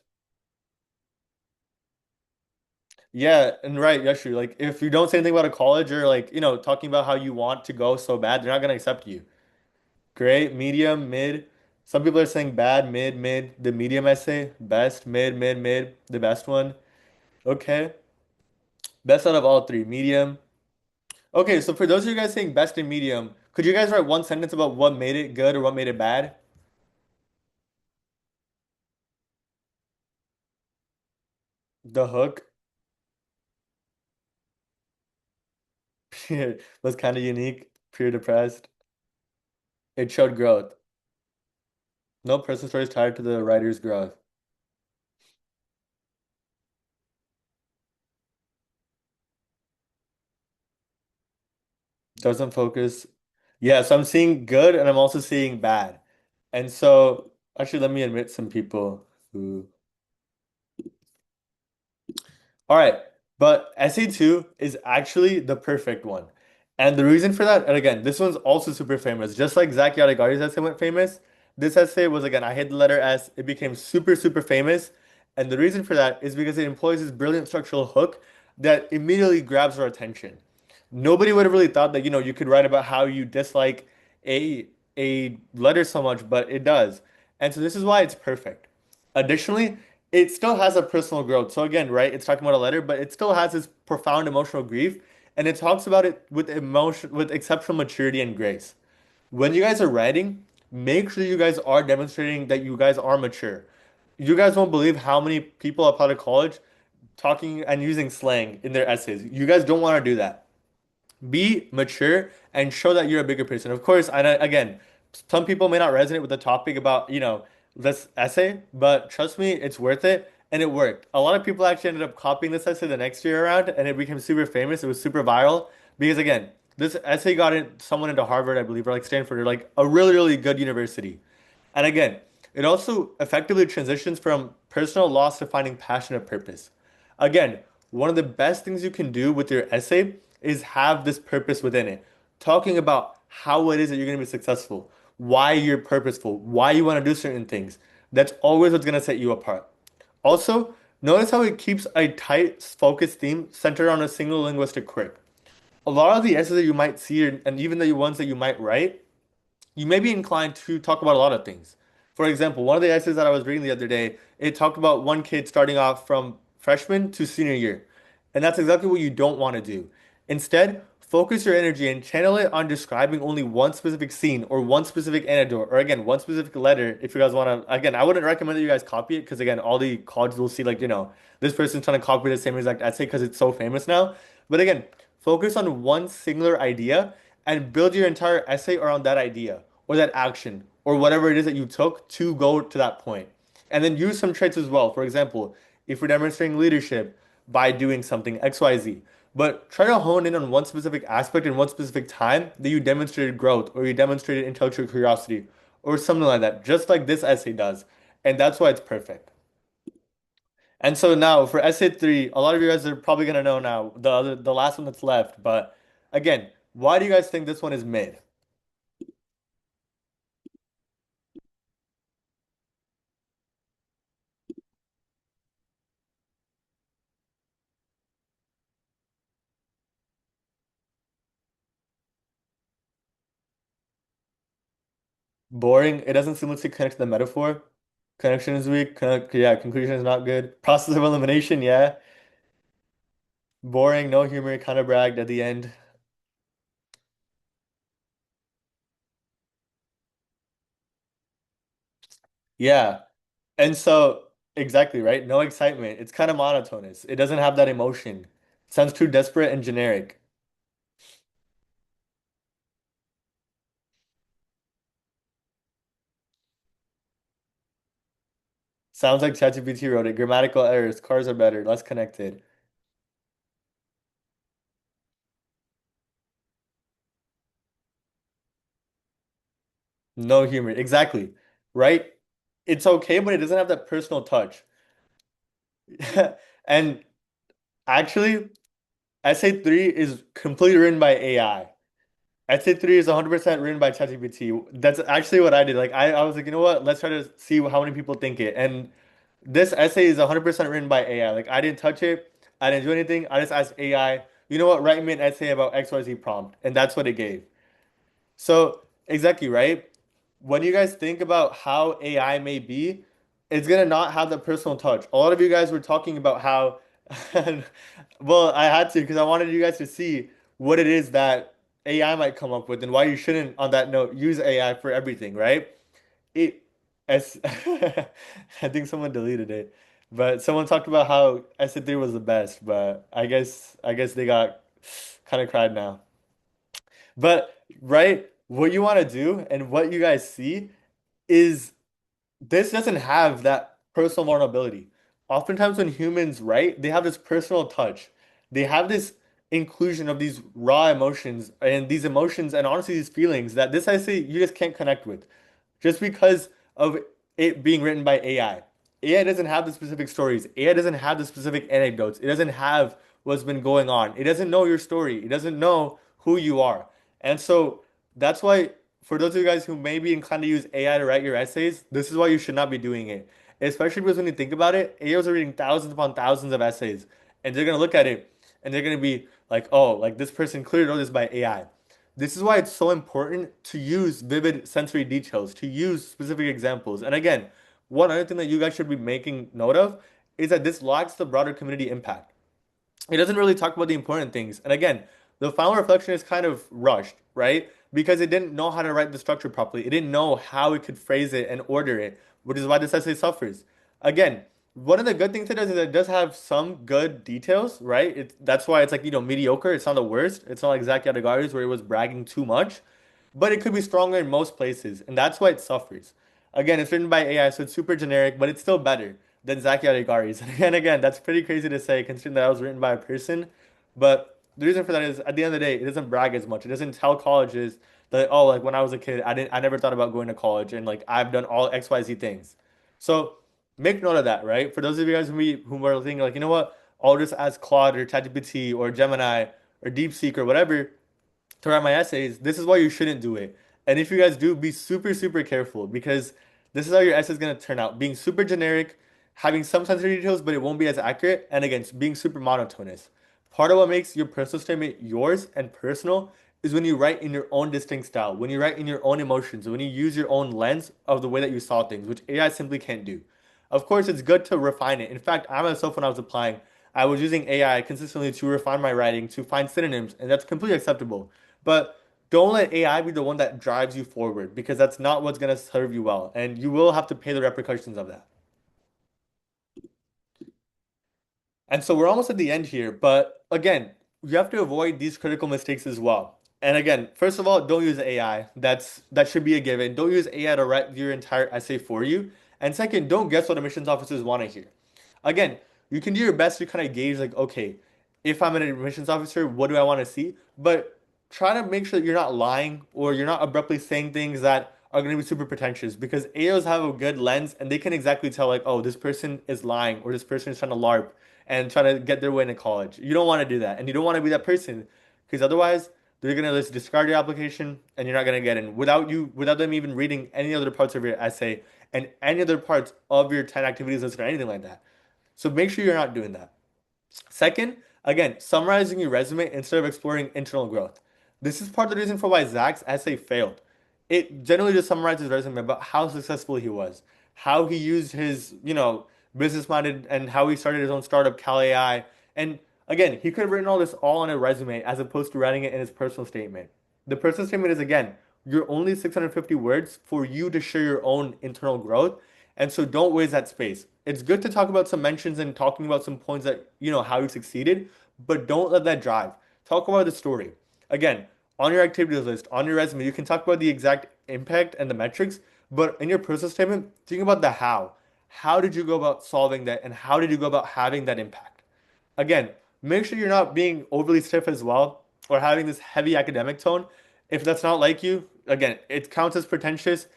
Yeah, and right, Yashu. Like if you don't say anything about a college or like, talking about how you want to go so bad, they're not gonna accept you. Great, medium, mid. Some people are saying bad, mid, the medium essay, best, mid, the best one. Okay. Best out of all three, medium. Okay, so for those of you guys saying best and medium, could you guys write one sentence about what made it good or what made it bad? The hook was kind of unique, pure depressed. It showed growth. No person story is tied to the writer's growth. Doesn't focus. Yeah, so I'm seeing good and I'm also seeing bad. And so, actually, let me admit some people who. All right, but SE2 is actually the perfect one. And the reason for that, and again, this one's also super famous. Just like Zach Yadagari's essay went famous, this essay was again, I hit the letter S, it became super, super famous. And the reason for that is because it employs this brilliant structural hook that immediately grabs our attention. Nobody would have really thought that, you could write about how you dislike a a letter so much, but it does. And so this is why it's perfect. Additionally, it still has a personal growth. So again, right, it's talking about a letter, but it still has this profound emotional grief, and it talks about it with emotion, with exceptional maturity and grace. When you guys are writing, make sure you guys are demonstrating that you guys are mature. You guys won't believe how many people apply to college talking and using slang in their essays. You guys don't want to do that. Be mature and show that you're a bigger person. Of course, and again, some people may not resonate with the topic about, this essay, but trust me, it's worth it. And it worked. A lot of people actually ended up copying this essay the next year around, and it became super famous. It was super viral because, again, this essay got someone into Harvard, I believe, or like Stanford, or like a really, really good university. And again, it also effectively transitions from personal loss to finding passionate purpose. Again, one of the best things you can do with your essay is have this purpose within it. Talking about how it is that you're going to be successful, why you're purposeful, why you want to do certain things. That's always what's going to set you apart. Also, notice how it keeps a tight, focused theme centered on a single linguistic quirk. A lot of the essays that you might see, and even the ones that you might write, you may be inclined to talk about a lot of things. For example, one of the essays that I was reading the other day, it talked about one kid starting off from freshman to senior year. And that's exactly what you don't want to do. Instead, focus your energy and channel it on describing only one specific scene or one specific anecdote or again, one specific letter. If you guys want to, again, I wouldn't recommend that you guys copy it because again, all the colleges will see like, this person's trying to copy the same exact essay because it's so famous now. But again, focus on one singular idea and build your entire essay around that idea or that action or whatever it is that you took to go to that point. And then use some traits as well. For example, if you're demonstrating leadership by doing something XYZ, but try to hone in on one specific aspect in one specific time that you demonstrated growth or you demonstrated intellectual curiosity or something like that, just like this essay does. And that's why it's perfect. And so now for essay three, a lot of you guys are probably gonna know now the last one that's left. But again, why do you guys think this one is mid? Boring. It doesn't seamlessly connect to the metaphor. Connection is weak. Yeah, conclusion is not good. Process of elimination, yeah. Boring, no humor, kind of bragged at the end. Yeah. And so, exactly, right? No excitement. It's kind of monotonous. It doesn't have that emotion. Sounds too desperate and generic. Sounds like ChatGPT wrote it. Grammatical errors. Cars are better, less connected. No humor. Exactly. Right? It's okay, but it doesn't have that personal touch. And actually, Essay 3 is completely written by AI. Essay 3 is 100% written by ChatGPT. That's actually what I did. Like I was like, you know what? Let's try to see how many people think it. And this essay is 100% written by AI. Like I didn't touch it. I didn't do anything. I just asked AI, you know what? Write me an essay about XYZ prompt. And that's what it gave. So, exactly, right? When you guys think about how AI may be, it's gonna not have the personal touch. A lot of you guys were talking about how, well, I had to because I wanted you guys to see what it is that AI might come up with and why you shouldn't, on that note, use AI for everything, right? It, as I think someone deleted it. But someone talked about how SE3 was the best, but I guess they got kind of cried now. But right, what you want to do and what you guys see is this doesn't have that personal vulnerability. Oftentimes, when humans write, they have this personal touch. They have this inclusion of these raw emotions and honestly these feelings that this essay you just can't connect with just because of it being written by AI. AI doesn't have the specific stories. AI doesn't have the specific anecdotes. It doesn't have what's been going on. It doesn't know your story. It doesn't know who you are. And so that's why, for those of you guys who may be inclined to use AI to write your essays, this is why you should not be doing it. Especially because when you think about it, AIs are reading thousands upon thousands of essays, and they're gonna look at it and they're gonna be like, "Oh, like this person clearly wrote this by AI." This is why it's so important to use vivid sensory details, to use specific examples. And again, one other thing that you guys should be making note of is that this lacks the broader community impact. It doesn't really talk about the important things. And again, the final reflection is kind of rushed, right? Because it didn't know how to write the structure properly. It didn't know how it could phrase it and order it, which is why this essay suffers. Again, one of the good things it does is it does have some good details, right? That's why it's like, mediocre. It's not the worst. It's not like Zach Yadagari's where he was bragging too much, but it could be stronger in most places, and that's why it suffers. Again, it's written by AI, so it's super generic, but it's still better than Zaki Aligari's. And again, that's pretty crazy to say considering that it was written by a person. But the reason for that is at the end of the day, it doesn't brag as much. It doesn't tell colleges that, oh, like when I was a kid, I never thought about going to college and like I've done all XYZ things. So make note of that, right? For those of you guys who are thinking like, you know what, I'll just ask Claude or ChatGPT or Gemini or DeepSeek or whatever to write my essays, this is why you shouldn't do it. And if you guys do, be super, super careful because this is how your essay is going to turn out. Being super generic, having some sensory details, but it won't be as accurate. And again, being super monotonous. Part of what makes your personal statement yours and personal is when you write in your own distinct style, when you write in your own emotions, when you use your own lens of the way that you saw things, which AI simply can't do. Of course, it's good to refine it. In fact, I myself, when I was applying, I was using AI consistently to refine my writing, to find synonyms, and that's completely acceptable. But don't let AI be the one that drives you forward because that's not what's going to serve you well. And you will have to pay the repercussions of that. And so we're almost at the end here, but again, you have to avoid these critical mistakes as well. And again, first of all, don't use AI. That should be a given. Don't use AI to write your entire essay for you. And second, don't guess what admissions officers want to hear. Again, you can do your best to kind of gauge like, okay, if I'm an admissions officer, what do I want to see? But try to make sure that you're not lying or you're not abruptly saying things that are going to be super pretentious because AOs have a good lens and they can exactly tell like, oh, this person is lying or this person is trying to LARP and trying to get their way into college. You don't want to do that. And you don't want to be that person because otherwise they're going to just discard your application and you're not going to get in without them even reading any other parts of your essay and any other parts of your 10 activities list or anything like that. So make sure you're not doing that. Second, again, summarizing your resume instead of exploring internal growth. This is part of the reason for why Zach's essay failed. It generally just summarizes his resume about how successful he was, how he used his, business minded and how he started his own startup, Cal AI. And again, he could have written all this all on a resume as opposed to writing it in his personal statement. The personal statement is again, you're only 650 words for you to share your own internal growth. And so don't waste that space. It's good to talk about some mentions and talking about some points that, how you succeeded, but don't let that drive. Talk about the story. Again, on your activities list, on your resume, you can talk about the exact impact and the metrics, but in your personal statement, think about the how. How did you go about solving that and how did you go about having that impact? Again, make sure you're not being overly stiff as well or having this heavy academic tone. If that's not like you, again, it counts as pretentious.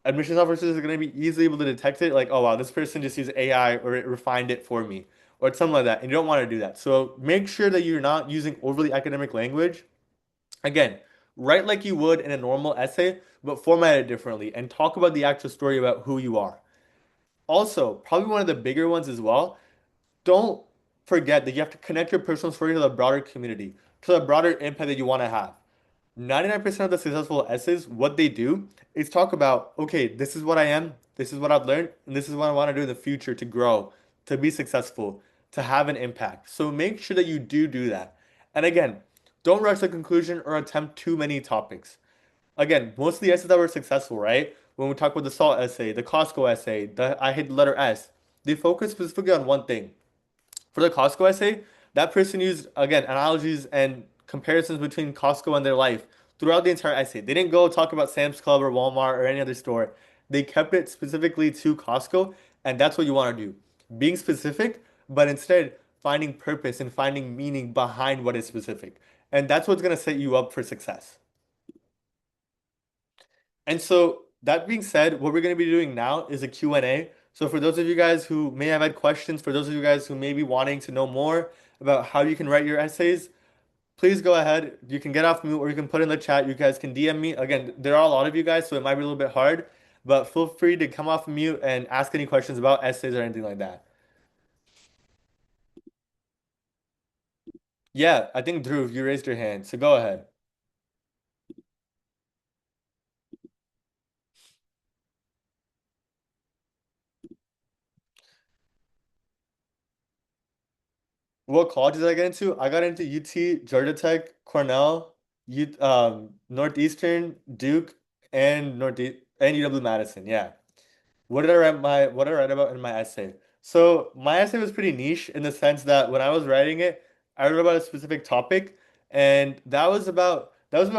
Admissions officers are going to be easily able to detect it, like, oh wow, this person just used AI or it refined it for me, or something like that. And you don't want to do that. So make sure that you're not using overly academic language. Again, write like you would in a normal essay, but format it differently and talk about the actual story about who you are. Also, probably one of the bigger ones as well, don't forget that you have to connect your personal story to the broader community, to the broader impact that you want to have. 99% of the successful essays, what they do is talk about, okay, this is what I am, this is what I've learned, and this is what I want to do in the future to grow, to be successful, to have an impact. So make sure that you do that. And again, don't rush the conclusion or attempt too many topics. Again, most of the essays that were successful, right? When we talk about the SALT essay, the Costco essay, the I hate the letter S, they focus specifically on one thing. For the Costco essay, that person used again analogies and comparisons between Costco and their life throughout the entire essay. They didn't go talk about Sam's Club or Walmart or any other store. They kept it specifically to Costco, and that's what you want to do. Being specific, but instead finding purpose and finding meaning behind what is specific. And that's what's going to set you up for success. And so that being said, what we're going to be doing now is a Q&A. So for those of you guys who may have had questions, for those of you guys who may be wanting to know more about how you can write your essays, please go ahead. You can get off mute or you can put in the chat. You guys can DM me. Again, there are a lot of you guys, so it might be a little bit hard, but feel free to come off mute and ask any questions about essays or anything like that. Yeah, I think Drew, you raised your hand, so go ahead. What college did I get into? I got into UT, Georgia Tech, Cornell, Northeastern, Duke, and Northeast and UW-Madison. Yeah. What did I write about in my essay? So my essay was pretty niche in the sense that when I was writing it, I wrote about a specific topic, and that was about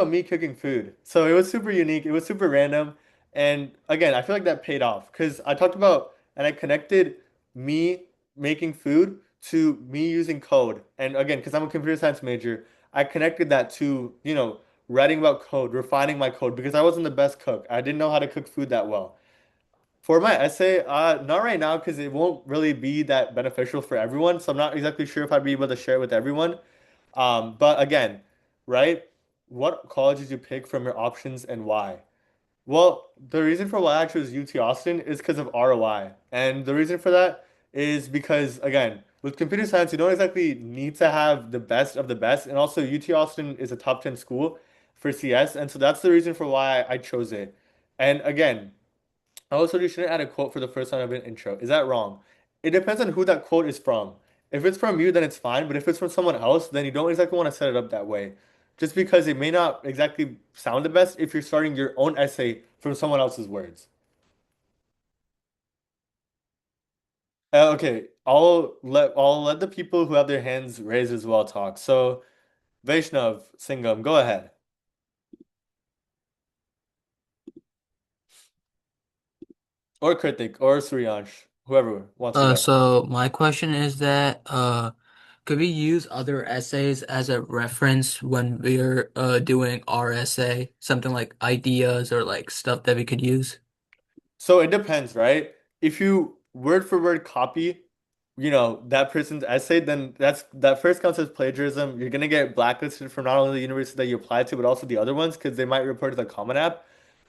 me cooking food. So it was super unique, it was super random, and again, I feel like that paid off because I talked about and I connected me making food to me using code. And again, because I'm a computer science major, I connected that to, writing about code, refining my code because I wasn't the best cook. I didn't know how to cook food that well. For my essay, not right now because it won't really be that beneficial for everyone. So I'm not exactly sure if I'd be able to share it with everyone. But again, right? What college did you pick from your options and why? Well, the reason for why I chose UT Austin is because of ROI. And the reason for that is because, again, with computer science, you don't exactly need to have the best of the best. And also, UT Austin is a top 10 school for CS. And so that's the reason for why I chose it. And again, I also you shouldn't add a quote for the first time of an intro. Is that wrong? It depends on who that quote is from. If it's from you, then it's fine. But if it's from someone else, then you don't exactly want to set it up that way. Just because it may not exactly sound the best if you're starting your own essay from someone else's words. Okay, I'll let the people who have their hands raised as well talk. So Vaishnav, Singham, go ahead. Or Kritik, or Suryansh, whoever wants to go. So my question is that could we use other essays as a reference when we're doing our essay? Something like ideas or like stuff that we could use? So it depends, right? If you word for word copy, that person's essay, then that first counts as plagiarism. You're gonna get blacklisted from not only the university that you applied to, but also the other ones because they might report it to the Common App.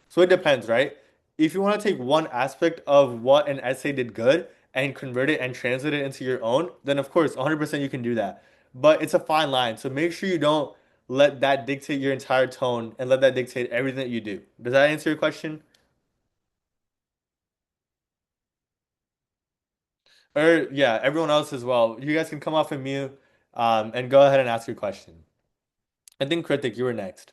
So it depends, right? If you want to take one aspect of what an essay did good and convert it and translate it into your own, then of course, 100% you can do that. But it's a fine line. So make sure you don't let that dictate your entire tone and let that dictate everything that you do. Does that answer your question? Or yeah, everyone else as well. You guys can come off of mute, and go ahead and ask your question. I think Kritik, you were next.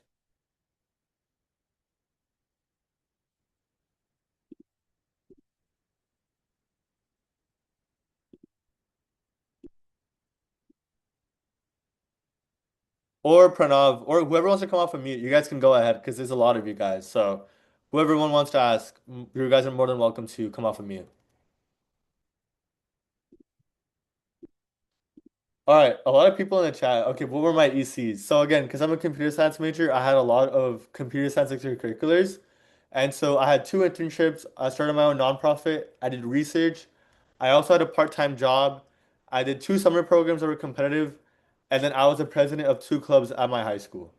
Or Pranav, or whoever wants to come off of mute, you guys can go ahead because there's a lot of you guys. So whoever one wants to ask, you guys are more than welcome to come off of mute. All right, a lot of people in the chat. Okay, what were my ECs? So again, because I'm a computer science major, I had a lot of computer science extracurriculars. And so I had two internships. I started my own nonprofit. I did research. I also had a part-time job. I did two summer programs that were competitive. And then I was the president of two clubs at my high school.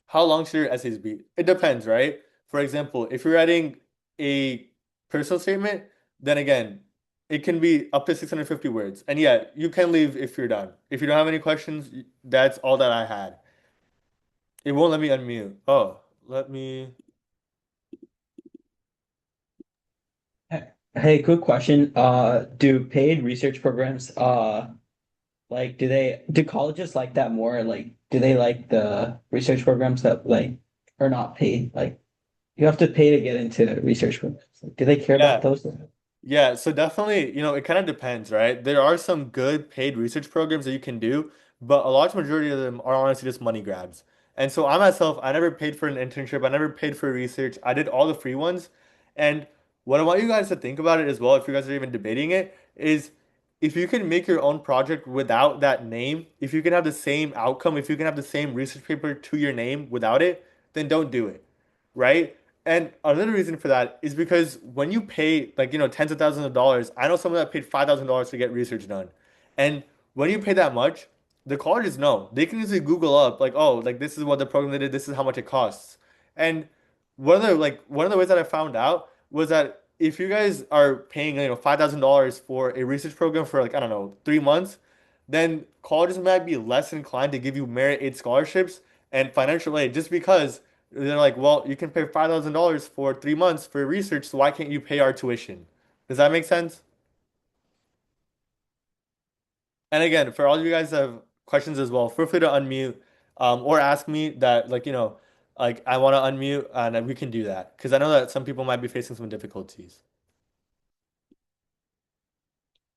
How long should your essays be? It depends, right? For example, if you're writing a personal statement, then again, it can be up to 650 words. And yeah, you can leave if you're done. If you don't have any questions, that's all that I had. It won't let me unmute. Oh, let me. Hey, quick question. Do paid research programs, like, do colleges like that more? Like, do they like the research programs that like are not paid? Like, You have to pay to get into research programs. Like, do they care about Yeah. those? Yeah, so definitely, it kind of depends, right? There are some good paid research programs that you can do, but a large majority of them are honestly just money grabs. And so I myself, I never paid for an internship, I never paid for research. I did all the free ones. And what I want you guys to think about it as well, if you guys are even debating it, is if you can make your own project without that name, if you can have the same outcome, if you can have the same research paper to your name without it, then don't do it, right? And another reason for that is because when you pay like, tens of thousands of dollars, I know someone that paid $5,000 to get research done. And when you pay that much, the colleges know. They can easily Google up like, oh, like this is what the program they did, this is how much it costs. And one of the ways that I found out was that if you guys are paying, $5,000 for a research program for like, I don't know, 3 months, then colleges might be less inclined to give you merit aid scholarships and financial aid just because they're like, well, you can pay $5,000 for 3 months for research, so why can't you pay our tuition? Does that make sense? And again, for all of you guys that have questions as well, feel free to unmute, or ask me that, like, like I want to unmute and then we can do that because I know that some people might be facing some difficulties.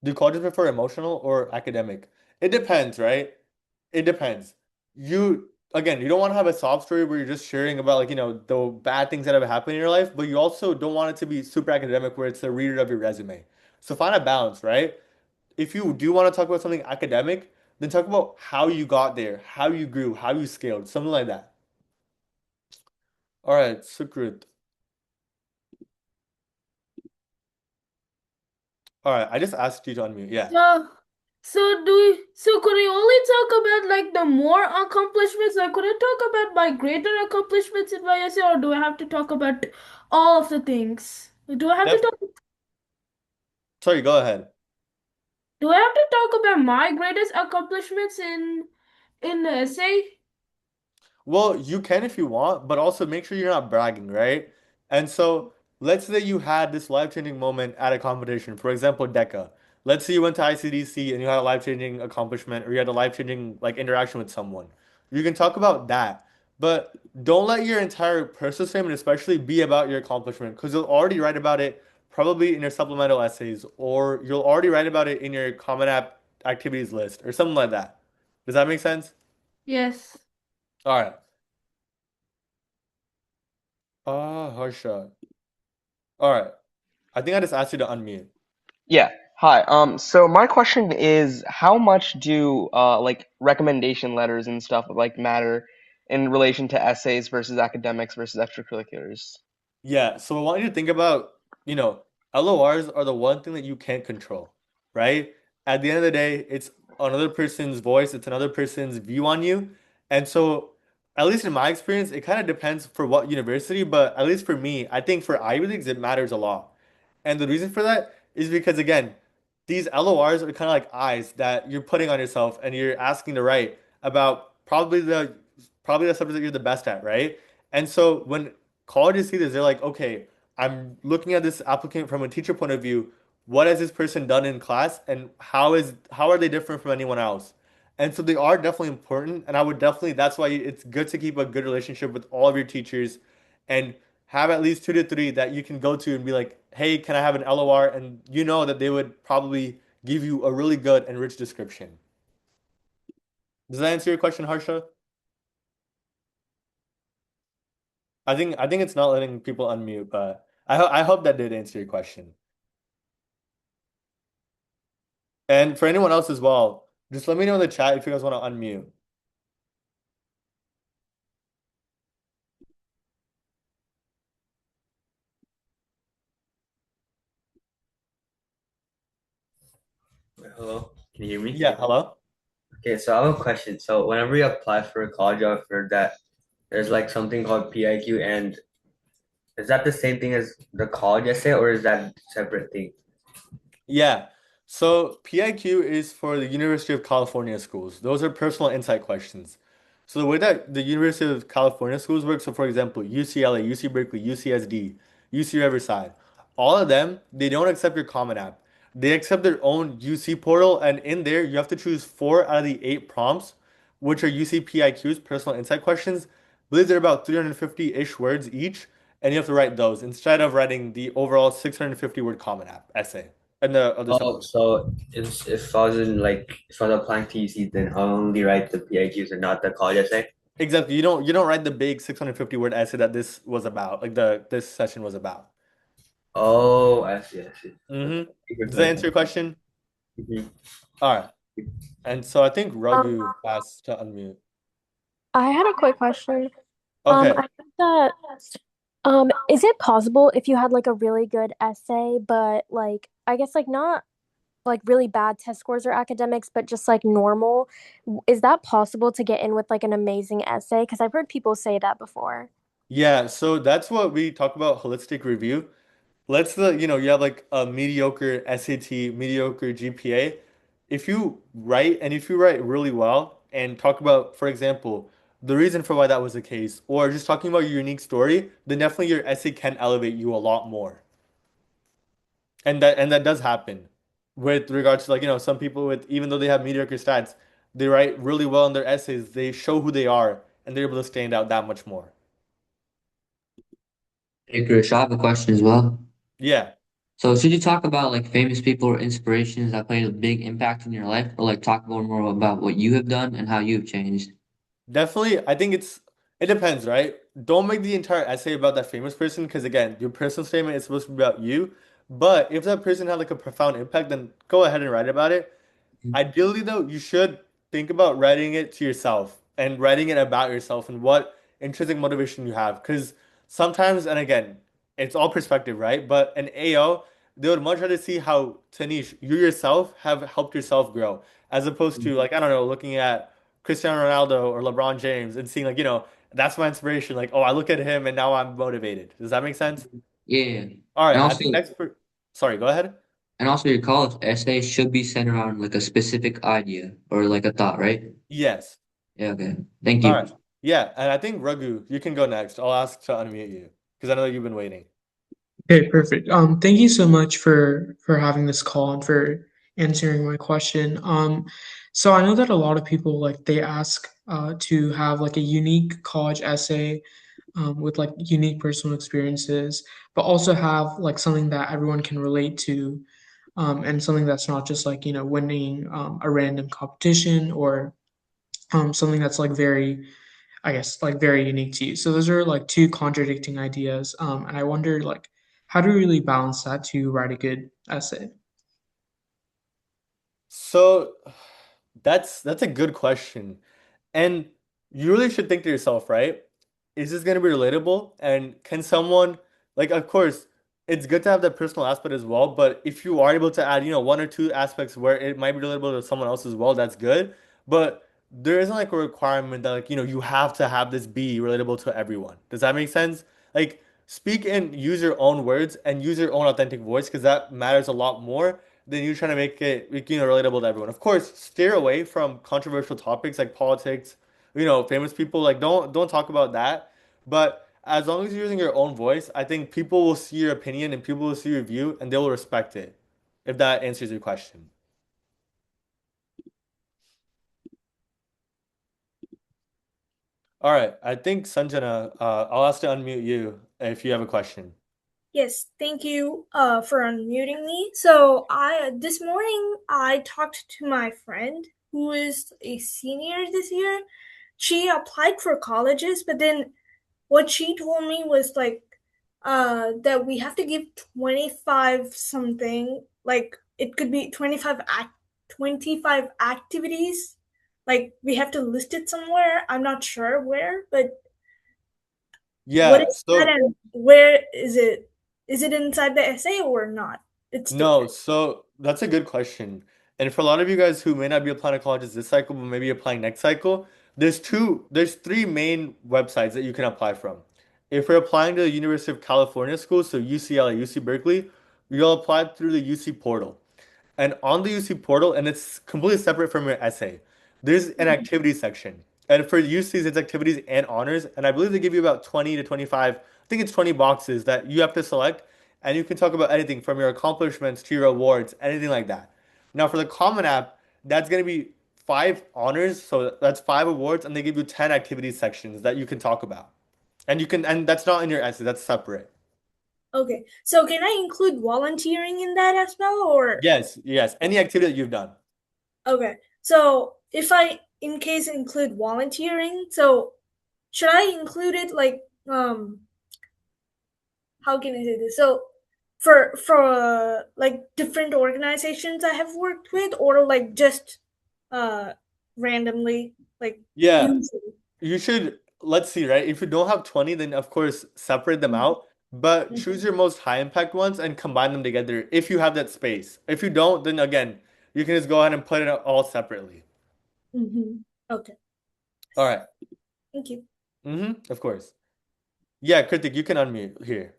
Do colleges prefer emotional or academic? It depends, right? It depends. You don't want to have a sob story where you're just sharing about like, the bad things that have happened in your life, but you also don't want it to be super academic where it's the reader of your resume. So find a balance, right? If you do want to talk about something academic, then talk about how you got there, how you grew, how you scaled, something like that. All right, Sukrit. All right, I just asked you to unmute. Yeah. So, so could I only talk about like the more accomplishments? Like, could I talk about my greater accomplishments in my essay, or do I have to talk about all of the things? Do I have to Def talk? Sorry, go ahead. Do I have to talk about my greatest accomplishments in the essay? Well, you can if you want, but also make sure you're not bragging, right? And so, let's say you had this life-changing moment at a competition, for example, DECA. Let's say you went to ICDC and you had a life-changing accomplishment or you had a life-changing like interaction with someone. You can talk about that, but don't let your entire personal statement especially be about your accomplishment because you'll already write about it probably in your supplemental essays or you'll already write about it in your Common App activities list or something like that. Does that make sense? Yes. All right. Harsha. All right. I think I just asked you to unmute. Yeah. Hi. So my question is, how much do like recommendation letters and stuff like matter in relation to essays versus academics versus extracurriculars? Yeah, so I want you to think about, LORs are the one thing that you can't control, right? At the end of the day, it's another person's voice, it's another person's view on you. And so, at least in my experience, it kind of depends for what university, but at least for me, I think for Ivy Leagues, it matters a lot. And the reason for that is because, again, these LORs are kind of like eyes that you're putting on yourself and you're asking to write about probably the subject that you're the best at, right? And so when colleges see this, they're like, okay, I'm looking at this applicant from a teacher point of view. What has this person done in class, and how are they different from anyone else? And so they are definitely important, and I would definitely that's why it's good to keep a good relationship with all of your teachers, and have at least 2 to 3 that you can go to and be like, hey, can I have an LOR? And you know that they would probably give you a really good and rich description. Does that answer your question, Harsha? I think it's not letting people unmute, but I hope that did answer your question. And for anyone else as well, just let me know in the chat if you guys want to unmute. Hello, can you hear me? Yeah, hello? Okay, so I have a question. So whenever you apply for a college, I've heard that there's like something called PIQ, and is that the same thing as the college essay, or is that a separate thing? Yeah. So PIQ is for the University of California schools. Those are personal insight questions. So the way that the University of California schools work, so for example, UCLA, UC Berkeley, UCSD, UC Riverside, all of them, they don't accept your Common App. They accept their own UC portal, and in there, you have to choose 4 out of the 8 prompts, which are UC PIQs, personal insight questions. I believe they're about 350-ish words each, and you have to write those instead of writing the overall 650 word Common App essay and the other stuff. Oh, so if I was in like if I was applying TEC, then I'll only write the PIQs and not the college essay. Exactly. You don't write the big 650 word essay that this was about, like this session was about. Oh, I see, I see. Mm-hmm. Good Does that answer your question. question? Mhm. All right. And so I think Um, Raghu asked to unmute. I had a quick question. Okay. I think that is it possible if you had like a really good essay, but like I guess like not like really bad test scores or academics, but just like normal, is that possible to get in with like an amazing essay? Because I've heard people say that before. Yeah, so that's what we talk about holistic review. Let's you have like a mediocre SAT, mediocre GPA. If you write really well and talk about, for example, the reason for why that was the case, or just talking about your unique story, then definitely your essay can elevate you a lot more. And that does happen with regards to some people with even though they have mediocre stats, they write really well in their essays, they show who they are, and they're able to stand out that much more. Hey, Krish, I have a question as well. Yeah. So, should you talk about like famous people or inspirations that played a big impact in your life, or like talk more about what you have done and how you've changed? Definitely, I think it depends, right? Don't make the entire essay about that famous person because again, your personal statement is supposed to be about you. But if that person had like a profound impact, then go ahead and write about it. Ideally, though, you should think about writing it to yourself and writing it about yourself and what intrinsic motivation you have. Because sometimes, and again, it's all perspective, right? But an AO, they would much rather see how, Tanish, you yourself have helped yourself grow, as opposed to, like, I don't know, looking at Cristiano Ronaldo or LeBron James and seeing, like, that's my inspiration. Like, oh, I look at him and now I'm motivated. Does that make sense? Yeah, All and right, I also think sorry, go ahead. your college essay should be centered around like a specific idea or like a thought, right? Yes. Yeah, okay. Thank All you. right. Yeah, and I think Raghu, you can go next. I'll ask to unmute you because I know you've been waiting. Okay, perfect. Thank you so much for having this call and for answering my question. So I know that a lot of people like they ask to have like a unique college essay with like unique personal experiences, but also have like something that everyone can relate to, and something that's not just like, winning a random competition or something that's like very, I guess, like very unique to you. So those are like two contradicting ideas. And I wonder like how do you really balance that to write a good essay? So that's a good question. And you really should think to yourself, right? Is this going to be relatable? And can someone, like, of course, it's good to have that personal aspect as well, but if you are able to add, one or two aspects where it might be relatable to someone else as well, that's good. But there isn't like a requirement that, like, you have to have this be relatable to everyone. Does that make sense? Like, speak and use your own words and use your own authentic voice because that matters a lot more than you trying to make it, like, relatable to everyone. Of course, steer away from controversial topics like politics, famous people. Like, don't talk about that. But as long as you're using your own voice, I think people will see your opinion and people will see your view and they will respect it. If that answers your question. All right, I think Sanjana, I'll ask to unmute you if you have a question. Yes, thank you for unmuting me. So I this morning I talked to my friend who is a senior this year. She applied for colleges, but then what she told me was like that we have to give 25 something, like it could be 25 activities. Like we have to list it somewhere. I'm not sure where, but what Yeah, is that so and where is it? Is it inside the essay or not? It's no, different. so that's a good question. And for a lot of you guys who may not be applying to colleges this cycle, but maybe applying next cycle, there's three main websites that you can apply from. If you're applying to the University of California school, so UCLA, UC Berkeley, you'll apply through the UC portal. And on the UC portal, and it's completely separate from your essay, there's an activity section. And for UCs, it's activities and honors. And I believe they give you about 20 to 25, I think it's 20 boxes that you have to select. And you can talk about anything from your accomplishments to your awards, anything like that. Now, for the Common App, that's going to be five honors. So that's five awards, and they give you 10 activity sections that you can talk about. And that's not in your essay, that's separate. Okay. So can I include volunteering in that as well, or? Yes, yes. Any activity that you've done. Okay. So if I in case include volunteering, so should I include it like how can I say this? So for like different organizations I have worked with, or like just uh randomly, like Yeah, usually. you should, let's see, right? If you don't have 20, then of course separate them out, but choose your most high impact ones and combine them together if you have that space. If you don't, then again, you can just go ahead and put it all separately. Mm-hmm. Okay. All right. Thank you. Of course. Yeah, Kritik, you can unmute here.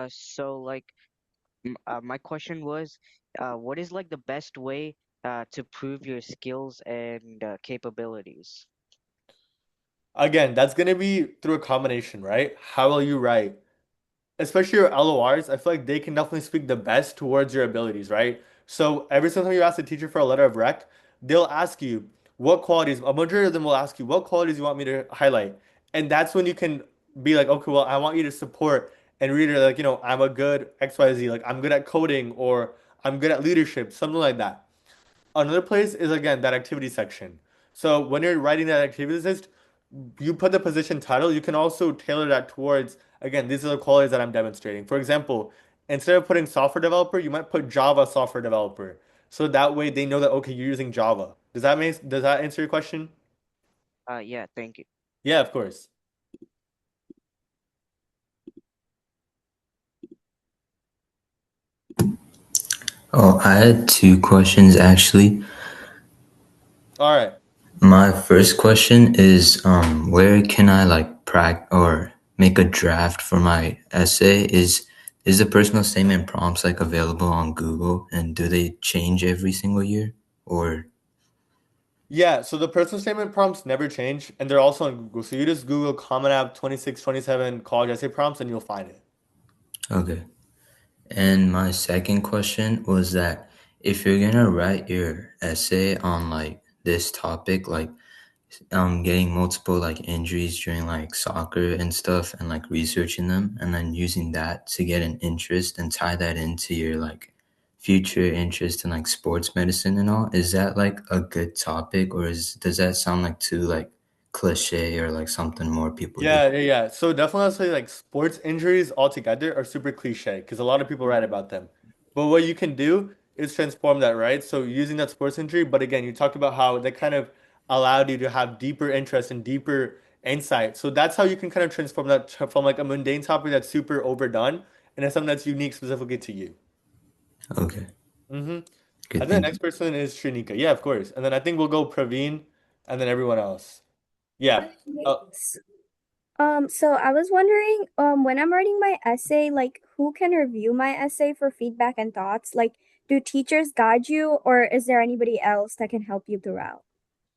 So like my question was, what is like the best way to prove your skills and capabilities? Again, that's gonna be through a combination, right? How will you write? Especially your LORs, I feel like they can definitely speak the best towards your abilities, right? So every single time you ask the teacher for a letter of rec, they'll ask you what qualities, a majority of them will ask you what qualities you want me to highlight. And that's when you can be like, okay, well, I want you to support and read it like, I'm a good XYZ, like I'm good at coding or I'm good at leadership, something like that. Another place is again that activity section. So when you're writing that activity list, you put the position title. You can also tailor that towards, again, these are the qualities that I'm demonstrating. For example, instead of putting software developer, you might put Java software developer. So that way they know that okay, you're using Java. Does that answer your question? Yeah, thank you. Yeah, of course. Oh, I had two questions actually. All right. My first question is, where can I like or make a draft for my essay? Is the personal statement prompts like available on Google, and do they change every single year? Or Yeah, so the personal statement prompts never change, and they're also on Google. So you just Google Common App 26, 27 college essay prompts, and you'll find it. okay. And my second question was that if you're gonna write your essay on like this topic, like getting multiple like injuries during like soccer and stuff and like researching them and then using that to get an interest and tie that into your like future interest in like sports medicine and all, is that like a good topic, or does that sound like too like cliche or like something more people do? Yeah. So definitely I'll say like sports injuries altogether are super cliche because a lot of people write about them. But what you can do is transform that, right? So using that sports injury, but again, you talked about how that kind of allowed you to have deeper interest and deeper insight. So that's how you can kind of transform that from like a mundane topic that's super overdone into something that's unique specifically to you. Okay, Mm-hmm. I good, think the thank you. next person is Trinika. Yeah, of course. And then I think we'll go Praveen and then everyone else. Yeah. Uh, So I was wondering, when I'm writing my essay, like who can review my essay for feedback and thoughts? Like, do teachers guide you, or is there anybody else that can help you throughout?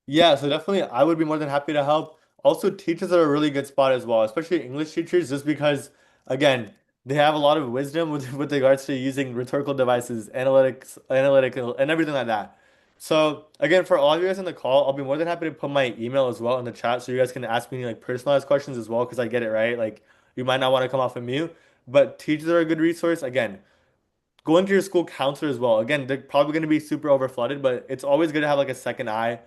Yeah, so definitely I would be more than happy to help. Also, teachers are a really good spot as well, especially English teachers, just because, again, they have a lot of wisdom with regards to using rhetorical devices, analytical, and everything like that. So, again, for all of you guys in the call, I'll be more than happy to put my email as well in the chat so you guys can ask me like personalized questions as well, because I get it, right? Like, you might not want to come off of mute, but teachers are a good resource. Again, going to your school counselor as well. Again, they're probably going to be super overflooded, but it's always good to have like a second eye.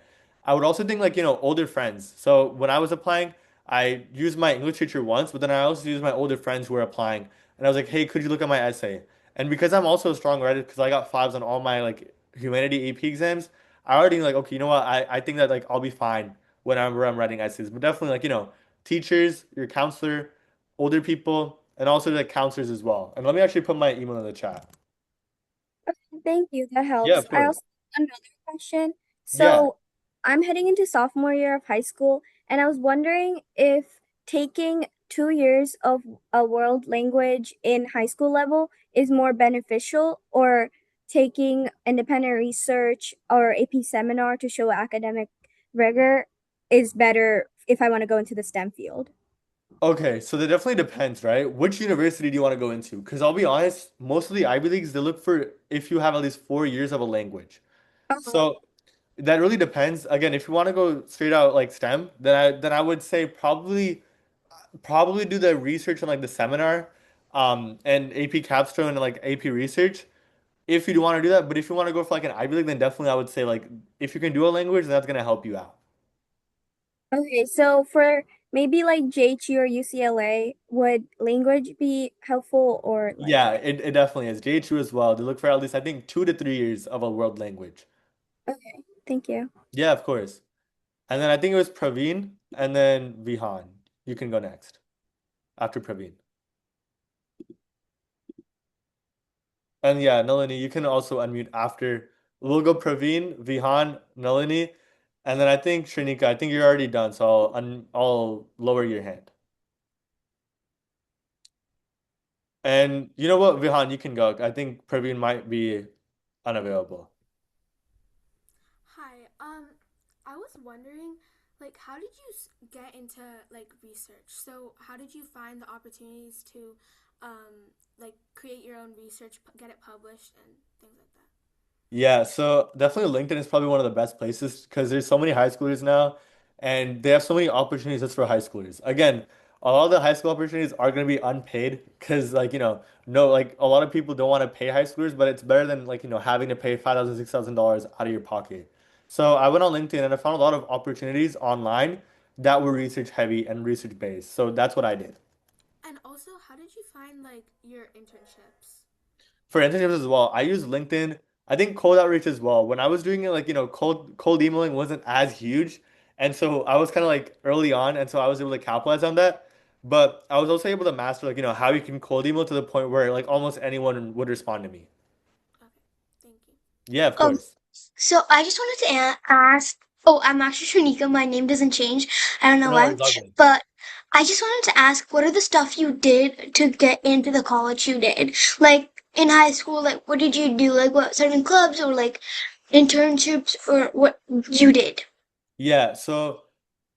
I would also think like, older friends. So when I was applying, I used my English teacher once, but then I also used my older friends who were applying. And I was like, hey, could you look at my essay? And because I'm also a strong writer, because I got fives on all my like humanity AP exams, I already like, okay, you know what? I think that like I'll be fine whenever I'm writing essays. But definitely like, teachers, your counselor, older people, and also the counselors as well. And let me actually put my email in the chat. Thank you. That Yeah, helps. of I course. also have another question. Yeah. So I'm heading into sophomore year of high school, and I was wondering if taking 2 years of a world language in high school level is more beneficial, or taking independent research or AP seminar to show academic rigor is better if I want to go into the STEM field. Okay, so that definitely depends, right? Which university do you want to go into? Because I'll be honest, most of the Ivy Leagues, they look for if you have at least 4 years of a language. So That really depends. Again, if you want to go straight out like STEM, then I would say probably do the research on like the seminar, and AP capstone and like AP research if you do want to do that. But if you want to go for like an Ivy League, then definitely I would say like if you can do a language, then that's gonna help you out. Okay, so for maybe like JHU or UCLA, would language be helpful or like? Yeah, it definitely is. JHU as well. They look for at least I think 2 to 3 years of a world language. Okay, thank you. Yeah, of course. And then I think it was Praveen and then Vihan. You can go next after Praveen. And yeah, Nalini, you can also unmute after. We'll go Praveen, Vihan, Nalini, and then I think Shrenika, I think you're already done, so I'll lower your hand. And you know what, Vihan, you can go. I think Praveen might be unavailable. Hi, I was wondering, like, how did you get into like research? So, how did you find the opportunities to, like, create your own research, get it published, and things like that? Yeah, so definitely LinkedIn is probably one of the best places because there's so many high schoolers now and they have so many opportunities just for high schoolers. Again, a lot of the high school opportunities are going to be unpaid because like, no, like a lot of people don't want to pay high schoolers, but it's better than like, having to pay $5,000, $6,000 out of your pocket. So I went on LinkedIn and I found a lot of opportunities online that were research heavy and research based. So that's what I did. And also, how did you find like your internships? For internships as well, I use LinkedIn. I think cold outreach as well. When I was doing it, like, cold emailing wasn't as huge. And so I was kind of like early on, and so I was able to capitalize on that. But I was also able to master like, how you can cold email to the point where like almost anyone would respond to me. Okay, thank you. Yeah, of Um, course. so I just wanted to ask. Oh, I'm actually Shanika. My name doesn't change. I don't know No why, worries, all good. but I just wanted to ask, what are the stuff you did to get into the college you did? Like in high school, like what did you do? Like what certain clubs or like internships or what you did? Yeah, so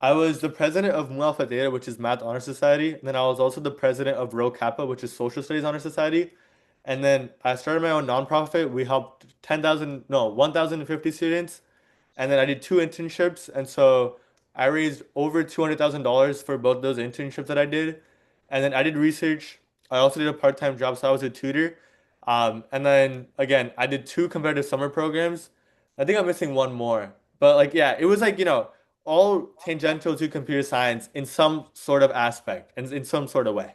I was the president of Mu Alpha Theta, which is Math Honor Society, and then I was also the president of Rho Kappa, which is Social Studies Honor Society. And then I started my own nonprofit. We helped 10,000, no, 1,050 students. And then I did 2 internships. And so I raised over $200,000 for both those internships that I did. And then I did research. I also did a part-time job, so I was a tutor. And then again, I did 2 competitive summer programs. I think I'm missing one more. But like, yeah, it was like, all tangential to computer science in some sort of aspect and in some sort of way.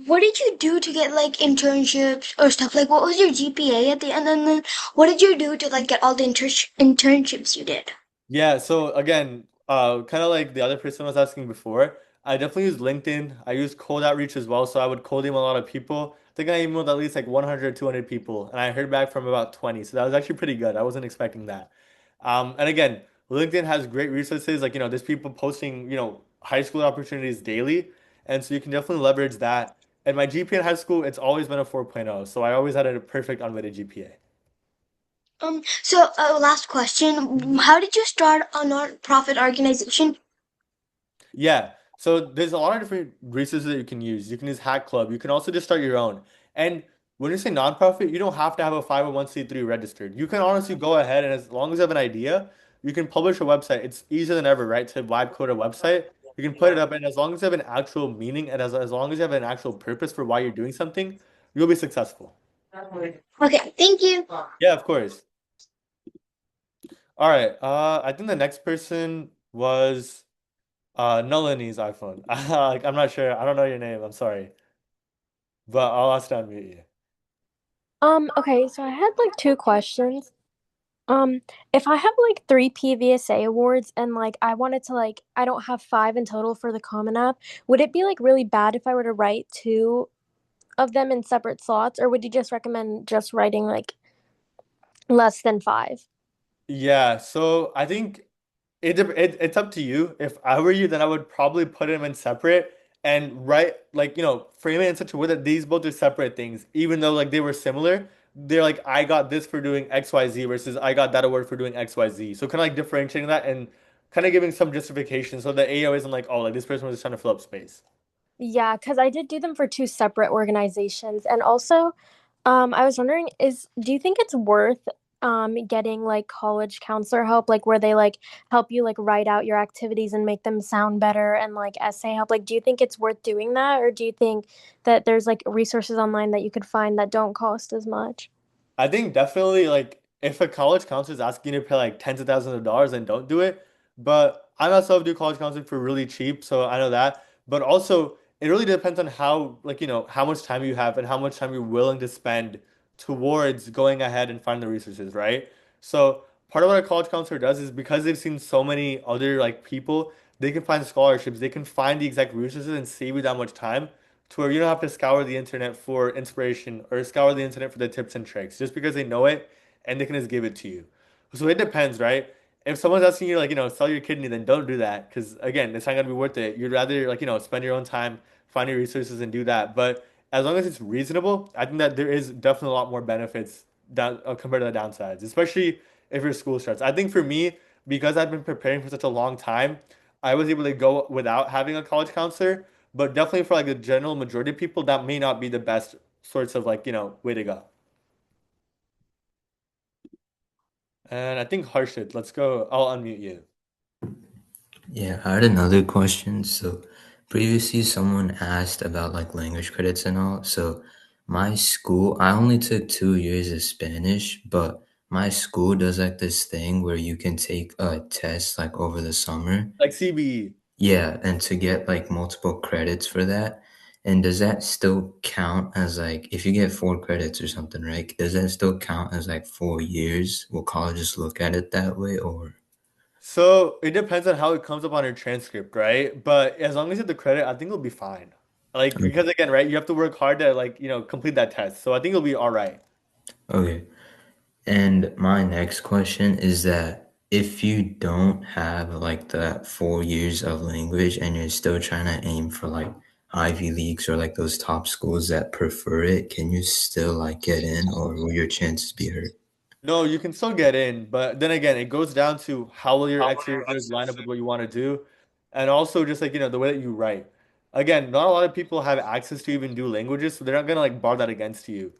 What did you do to get like internships or stuff? Like what was your GPA at the end? And then what did you do to like get all the internships you did? Yeah, so again, kind of like the other person was asking before, I definitely use LinkedIn. I use cold outreach as well, so I would cold email a lot of people. I think I emailed at least like 100, 200 people, and I heard back from about 20. So that was actually pretty good. I wasn't expecting that. And again, LinkedIn has great resources. Like, there's people posting, high school opportunities daily, and so you can definitely leverage that. And my GPA in high school, it's always been a 4.0, so I always had a perfect unweighted GPA. So last question. How did you start a non-profit organization? Yeah. So there's a lot of different resources that you can use. You can use Hack Club. You can also just start your own. And when you say nonprofit, you don't have to have a 501(c)(3) registered. You can honestly go ahead and as long as you have an idea, you can publish a website. It's easier than ever, right? To vibe code a website. You can put it up, and as long as you have an actual meaning and as long as you have an actual purpose for why you're doing something, you'll be successful. Okay, thank you. Yeah, of course. All right. I think the next person was Nalini's iPhone. Like, I'm not sure. I don't know your name. I'm sorry. But I'll ask to unmute you. Okay, so I had like two questions. If I have like three PVSA awards and like I wanted to like I don't have five in total for the Common App, would it be like really bad if I were to write two of them in separate slots, or would you just recommend just writing like less than five? Yeah, so I think it's up to you. If I were you, then I would probably put them in separate and write like, frame it in such a way that these both are separate things, even though like they were similar. They're like I got this for doing XYZ versus I got that award for doing XYZ. So kind of like differentiating that and kind of giving some justification so the AO isn't like, oh, like this person was just trying to fill up space. Yeah, because I did do them for two separate organizations. And also, I was wondering, do you think it's worth getting like college counselor help, like where they like help you like write out your activities and make them sound better and like essay help? Like, do you think it's worth doing that, or do you think that there's like resources online that you could find that don't cost as much? I think definitely like if a college counselor is asking you to pay like tens of thousands of dollars, then don't do it. But I myself do college counseling for really cheap, so I know that. But also, it really depends on how like how much time you have and how much time you're willing to spend towards going ahead and finding the resources, right? So part of what a college counselor does is because they've seen so many other like people, they can find scholarships, they can find the exact resources and save you that much time to where you don't have to scour the internet for inspiration or scour the internet for the tips and tricks just because they know it and they can just give it to you. So it depends, right? If someone's asking you like, sell your kidney, then don't do that because again, it's not gonna be worth it. You'd rather like, spend your own time, find your resources and do that. But as long as it's reasonable, I think that there is definitely a lot more benefits that compared to the downsides, especially if your school starts. I think for me, because I've been preparing for such a long time, I was able to go without having a college counselor, but definitely for like the general majority of people, that may not be the best sorts of like, way to go. And I think Harshit, let's go. I'll unmute you. Yeah, I had another question. So previously someone asked about like language credits and all. So my school, I only took 2 years of Spanish, but my school does like this thing where you can take a test like over the summer. Like CBE. Yeah, and to get like multiple credits for that. And does that still count as like if you get 4 credits or something, right? Does that still count as like 4 years? Will colleges look at it that way or? So it depends on how it comes up on your transcript, right? But as long as you have the credit, I think it'll be fine. Like because again, right, you have to work hard to like, complete that test. So I think it'll be all right. Okay. And my next question is that if you don't have like that 4 years of language and you're still trying to aim for like Ivy Leagues or like those top schools that prefer it, can you still like get in or will your chances be hurt? No, you can still get in, but then again, it goes down to how will your extracurriculars line up with what you want to do, and also just like the way that you write. Again, not a lot of people have access to even do languages, so they're not gonna like bar that against you.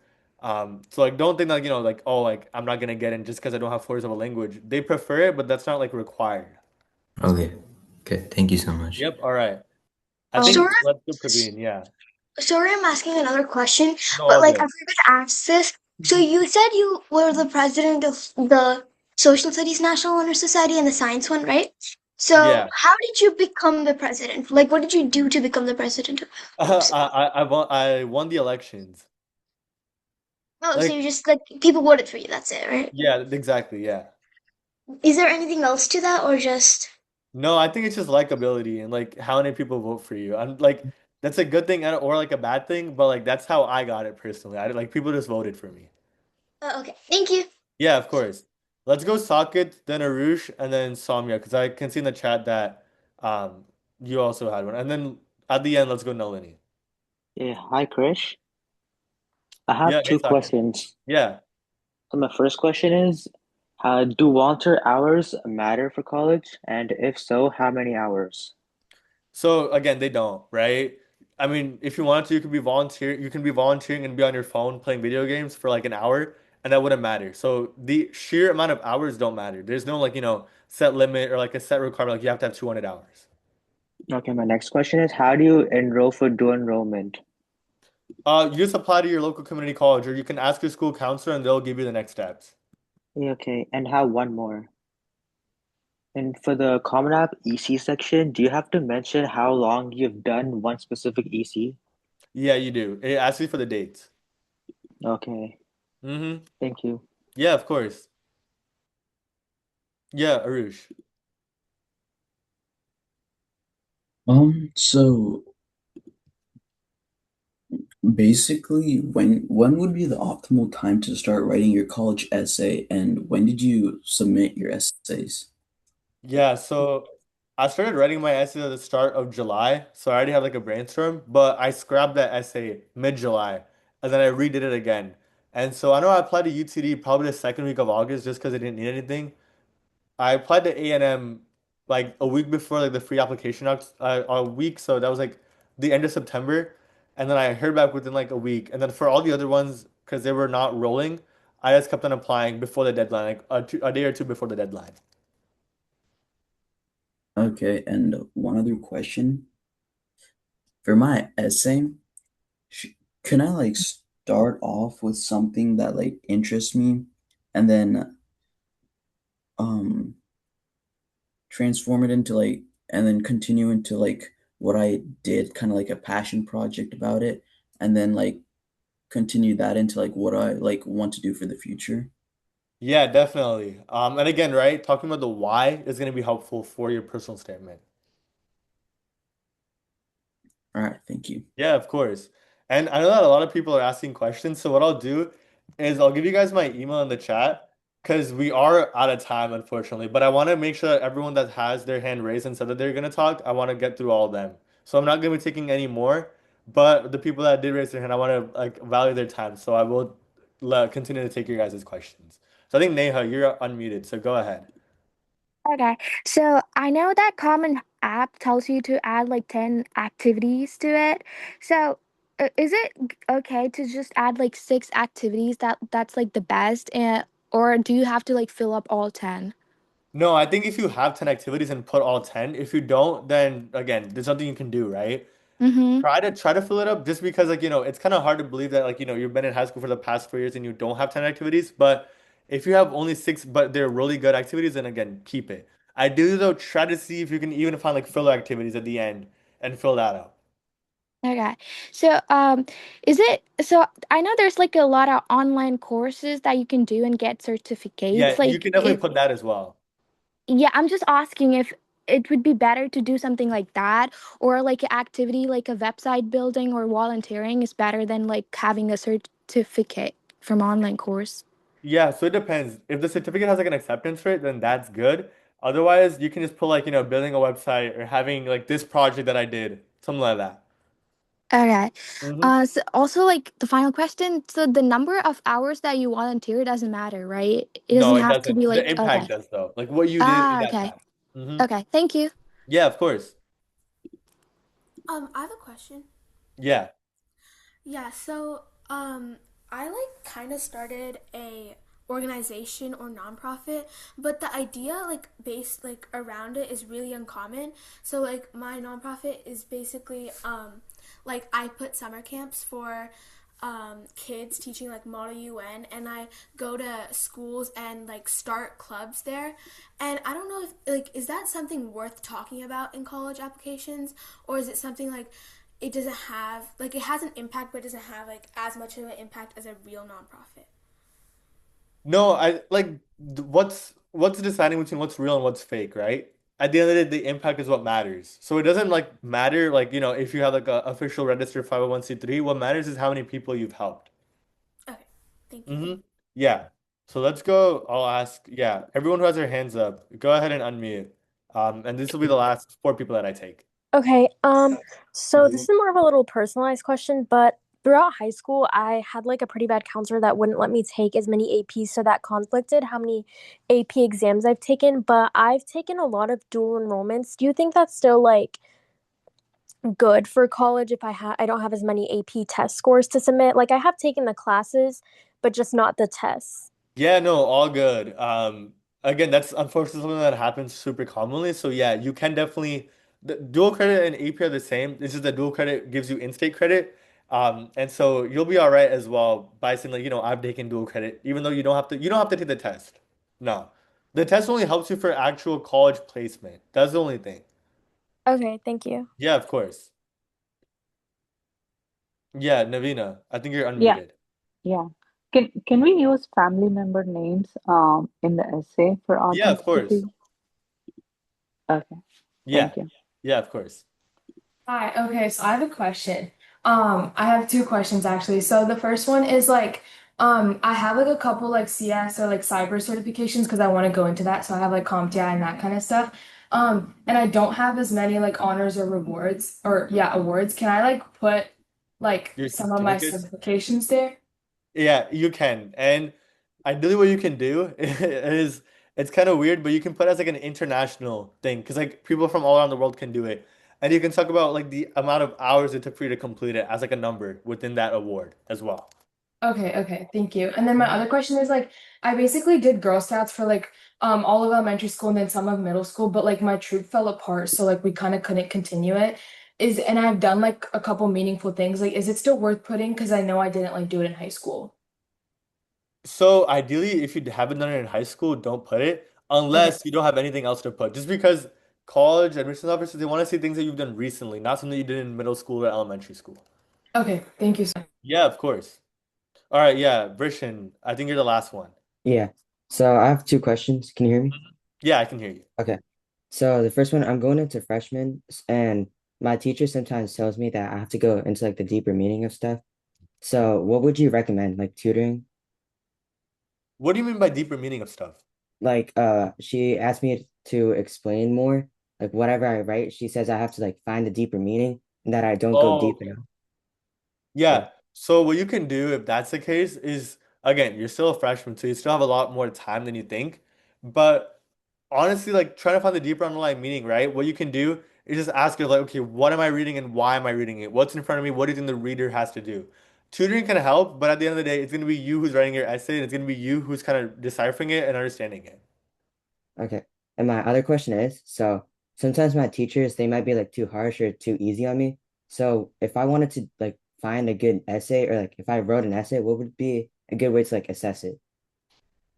So like don't think like like oh like I'm not gonna get in just because I don't have 4 years of a language. They prefer it, but that's not like required. Okay. Okay. Thank you so much. Yep. All right. I think Sorry, let's do Praveen. Yeah. sorry, I'm asking another question, No, but all like I good. forgot to ask this. So you said you were the president of the Social Studies National Honor Society and the Science one, right? So Yeah. how did you become the president? Like, what did you do to become the president of I won the elections. Oh, so Like you just like people voted for you, that's it, right? yeah, exactly. Yeah. Is there anything else to that or just No, I think it's just likability and like how many people vote for you. I'm like that's a good thing or like a bad thing, but like that's how I got it personally. I like people just voted for me. okay. Thank you. Yeah, of course. Let's go Socket, then Arush, and then Samya, because I can see in the chat that um you also had one. And then at the end, let's go Nalini. Yeah, hi Krish. I Yeah, have hey two Socket. questions. Yeah. So my first question is, do volunteer hours matter for college? And if so, how many hours? So again, they don't, right? I mean, if you wanted to, you can be volunteering and be on your phone playing video games for like an hour, and that wouldn't matter. So the sheer amount of hours don't matter. There's no like, set limit or like a set requirement, like you have to have 200 hours. Okay, my next question is, how do you enroll for dual enrollment? You just apply to your local community college, or you can ask your school counselor and they'll give you the next steps. Yeah, okay, and have one more. And for the Common App EC section, do you have to mention how long you've done one specific EC? Yeah, you do. It asks you for the dates. Okay, Mm-hmm. thank you. Yeah, of course. Yeah, Arush. So basically, when would be the optimal time to start writing your college essay, and when did you submit your essays? Yeah, so I started writing my essay at the start of July, so I already had like a brainstorm, but I scrapped that essay mid-July, and then I redid it again. And so I know I applied to UTD probably the second week of August just because I didn't need anything. I applied to A&M like a week before like the free application a week, so that was like the end of September, and then I heard back within like a week, and then for all the other ones because they were not rolling, I just kept on applying before the deadline, like a day or two before the deadline. Okay, and one other question. For my essay, sh can I like start off with something that like interests me and then um transform it into like and then continue into like what I did, kind of like a passion project about it, and then like continue that into like what I like want to do for the future? Yeah, definitely. And again, right, talking about the why is going to be helpful for your personal statement. All right, thank you. Yeah, of course. And I know that a lot of people are asking questions, so what I'll do is I'll give you guys my email in the chat because we are out of time, unfortunately. But I want to make sure that everyone that has their hand raised and said that they're gonna talk, I want to get through all of them. So I'm not gonna be taking any more, but the people that did raise their hand, I want to like value their time. So I will continue to take your guys' questions. So I think Neha, you're unmuted, so go ahead. Okay, so I know that Common App tells you to add like 10 activities to it. So is it okay to just add like 6 activities that's like the best, and or do you have to like fill up all 10? No, I think if you have 10 activities and put all 10, if you don't, then again, there's nothing you can do, right? Mm-hmm. Try to fill it up just because like, it's kind of hard to believe that like, you've been in high school for the past 4 years and you don't have 10 activities, but if you have only 6 but they're really good activities, then again, keep it. I do though try to see if you can even find like filler activities at the end and fill that out. Okay. So is it so I know there's like a lot of online courses that you can do and get certificates. Yeah, you Like can definitely put that as well. yeah, I'm just asking if it would be better to do something like that, or like an activity like a website building or volunteering is better than like having a certificate from online course. Yeah, so it depends. If the certificate has like an acceptance rate, then that's good. Otherwise, you can just put like, building a website or having like this project that I did, something like that. Okay. Mm-hmm. So also like the final question, so the number of hours that you volunteer doesn't matter, right? It No, doesn't it have to be doesn't. The like impact okay. does though. Like what you did in Ah, that okay. time. Mm-hmm. Okay. Thank you. Yeah, of course. I have a question. Yeah. Yeah, so I like kind of started a organization or nonprofit, but the idea like based like around it is really uncommon. So like my nonprofit is basically like I put summer camps for kids teaching like Model UN, and I go to schools and like start clubs there. And I don't know if like is that something worth talking about in college applications, or is it something like it doesn't have like it has an impact but it doesn't have like as much of an impact as a real nonprofit? No, I like what's deciding between what's real and what's fake, right? At the end of the day, the impact is what matters. So it doesn't like matter like, if you have like a official registered 501(c)(3, what matters is how many people you've helped. Okay, thank you. Mm-hmm. Yeah. So let's go. I'll ask, yeah, everyone who has their hands up, go ahead and unmute. And this will be the last 4 people that I take. Okay, so this is more of a little personalized question, but throughout high school, I had like a pretty bad counselor that wouldn't let me take as many APs, so that conflicted how many AP exams I've taken, but I've taken a lot of dual enrollments. Do you think that's still like good for college if I don't have as many AP test scores to submit? Like I have taken the classes, but just not the tests. Yeah, no, all good. Again, that's unfortunately something that happens super commonly. So yeah, you can definitely the dual credit and AP are the same. It's just that dual credit gives you in-state credit. And so you'll be all right as well by saying like, I've taken dual credit, even though you don't have to take the test. No. The test only helps you for actual college placement. That's the only thing. Okay, thank you. Yeah, of course. Yeah, Navina, I think you're Yeah, unmuted. yeah. Can we use family member names in the essay for Yeah, of course. authenticity? Okay, Yeah. thank you. Yeah, of course. Hi, okay, so I have a question. I have two questions actually. So the first one is like, I have like a couple like CS or like cyber certifications because I want to go into that. So I have like CompTIA and that kind of stuff. And I don't have as many like honors or rewards or yeah, awards. Can I like put like Your some of my certificates? certifications there? Yeah, you can. And ideally what you can do is it's kind of weird, but you can put it as like an international thing because like people from all around the world can do it. And you can talk about like the amount of hours it took for you to complete it as like a number within that award as well. Okay, thank you. And then my other question is like I basically did Girl Scouts for like all of elementary school and then some of middle school, but like my troop fell apart, so like we kind of couldn't continue it. And I've done like a couple meaningful things. Like, is it still worth putting? Because I know I didn't like do it in high school. So ideally, if you haven't done it in high school, don't put it Okay. unless you don't have anything else to put. Just because college admissions officers, they want to see things that you've done recently, not something you did in middle school or elementary school. Okay, thank you so much. Yeah, of course. All right, yeah, Brishan, I think you're the last one. Yeah. So I have two questions. Can you hear me? Yeah, I can hear you. Okay. So the first one, I'm going into freshman, and my teacher sometimes tells me that I have to go into like the deeper meaning of stuff. So what would you recommend? Like tutoring? What do you mean by deeper meaning of stuff? Like she asked me to explain more. Like whatever I write, she says I have to like find the deeper meaning and that I don't go Oh, deep okay. enough. Yeah. Yeah. So what you can do if that's the case is again, you're still a freshman, so you still have a lot more time than you think. But honestly, like trying to find the deeper underlying meaning, right? What you can do is just ask yourself, like, okay, what am I reading and why am I reading it? What's in front of me? What do you think the reader has to do? Tutoring can help, but at the end of the day, it's gonna be you who's writing your essay, and it's gonna be you who's kind of deciphering it and understanding it. Okay. And my other question is, so sometimes my teachers, they might be like too harsh or too easy on me. So if I wanted to like find a good essay or like if I wrote an essay, what would be a good way to like assess it?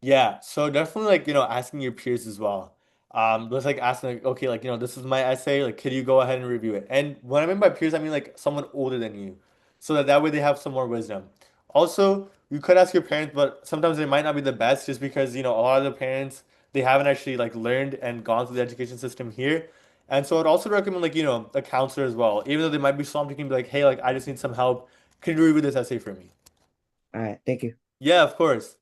Yeah, so definitely like, asking your peers as well. Just like asking like, okay, like, this is my essay, like could you go ahead and review it? And what I mean by peers, I mean like someone older than you. So that way they have some more wisdom. Also, you could ask your parents, but sometimes they might not be the best just because, a lot of the parents they haven't actually like learned and gone through the education system here. And so I'd also recommend like, a counselor as well. Even though they might be swamped, you can be like, hey, like I just need some help. Could you review this essay for me? All right, thank you. Yeah, of course.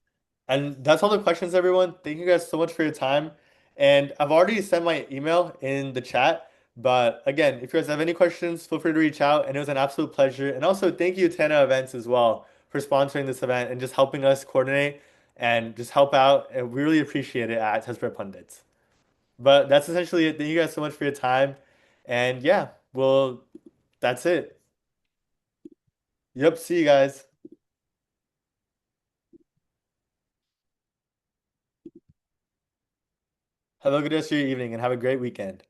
And that's all the questions, everyone. Thank you guys so much for your time. And I've already sent my email in the chat. But again, if you guys have any questions, feel free to reach out. And it was an absolute pleasure. And also, thank you, Tana Events, as well, for sponsoring this event and just helping us coordinate and just help out. And we really appreciate it at Test Prep Pundits. But that's essentially it. Thank you guys so much for your time. And yeah, well, that's it. Yep, see you guys. Have a good rest of your evening and have a great weekend.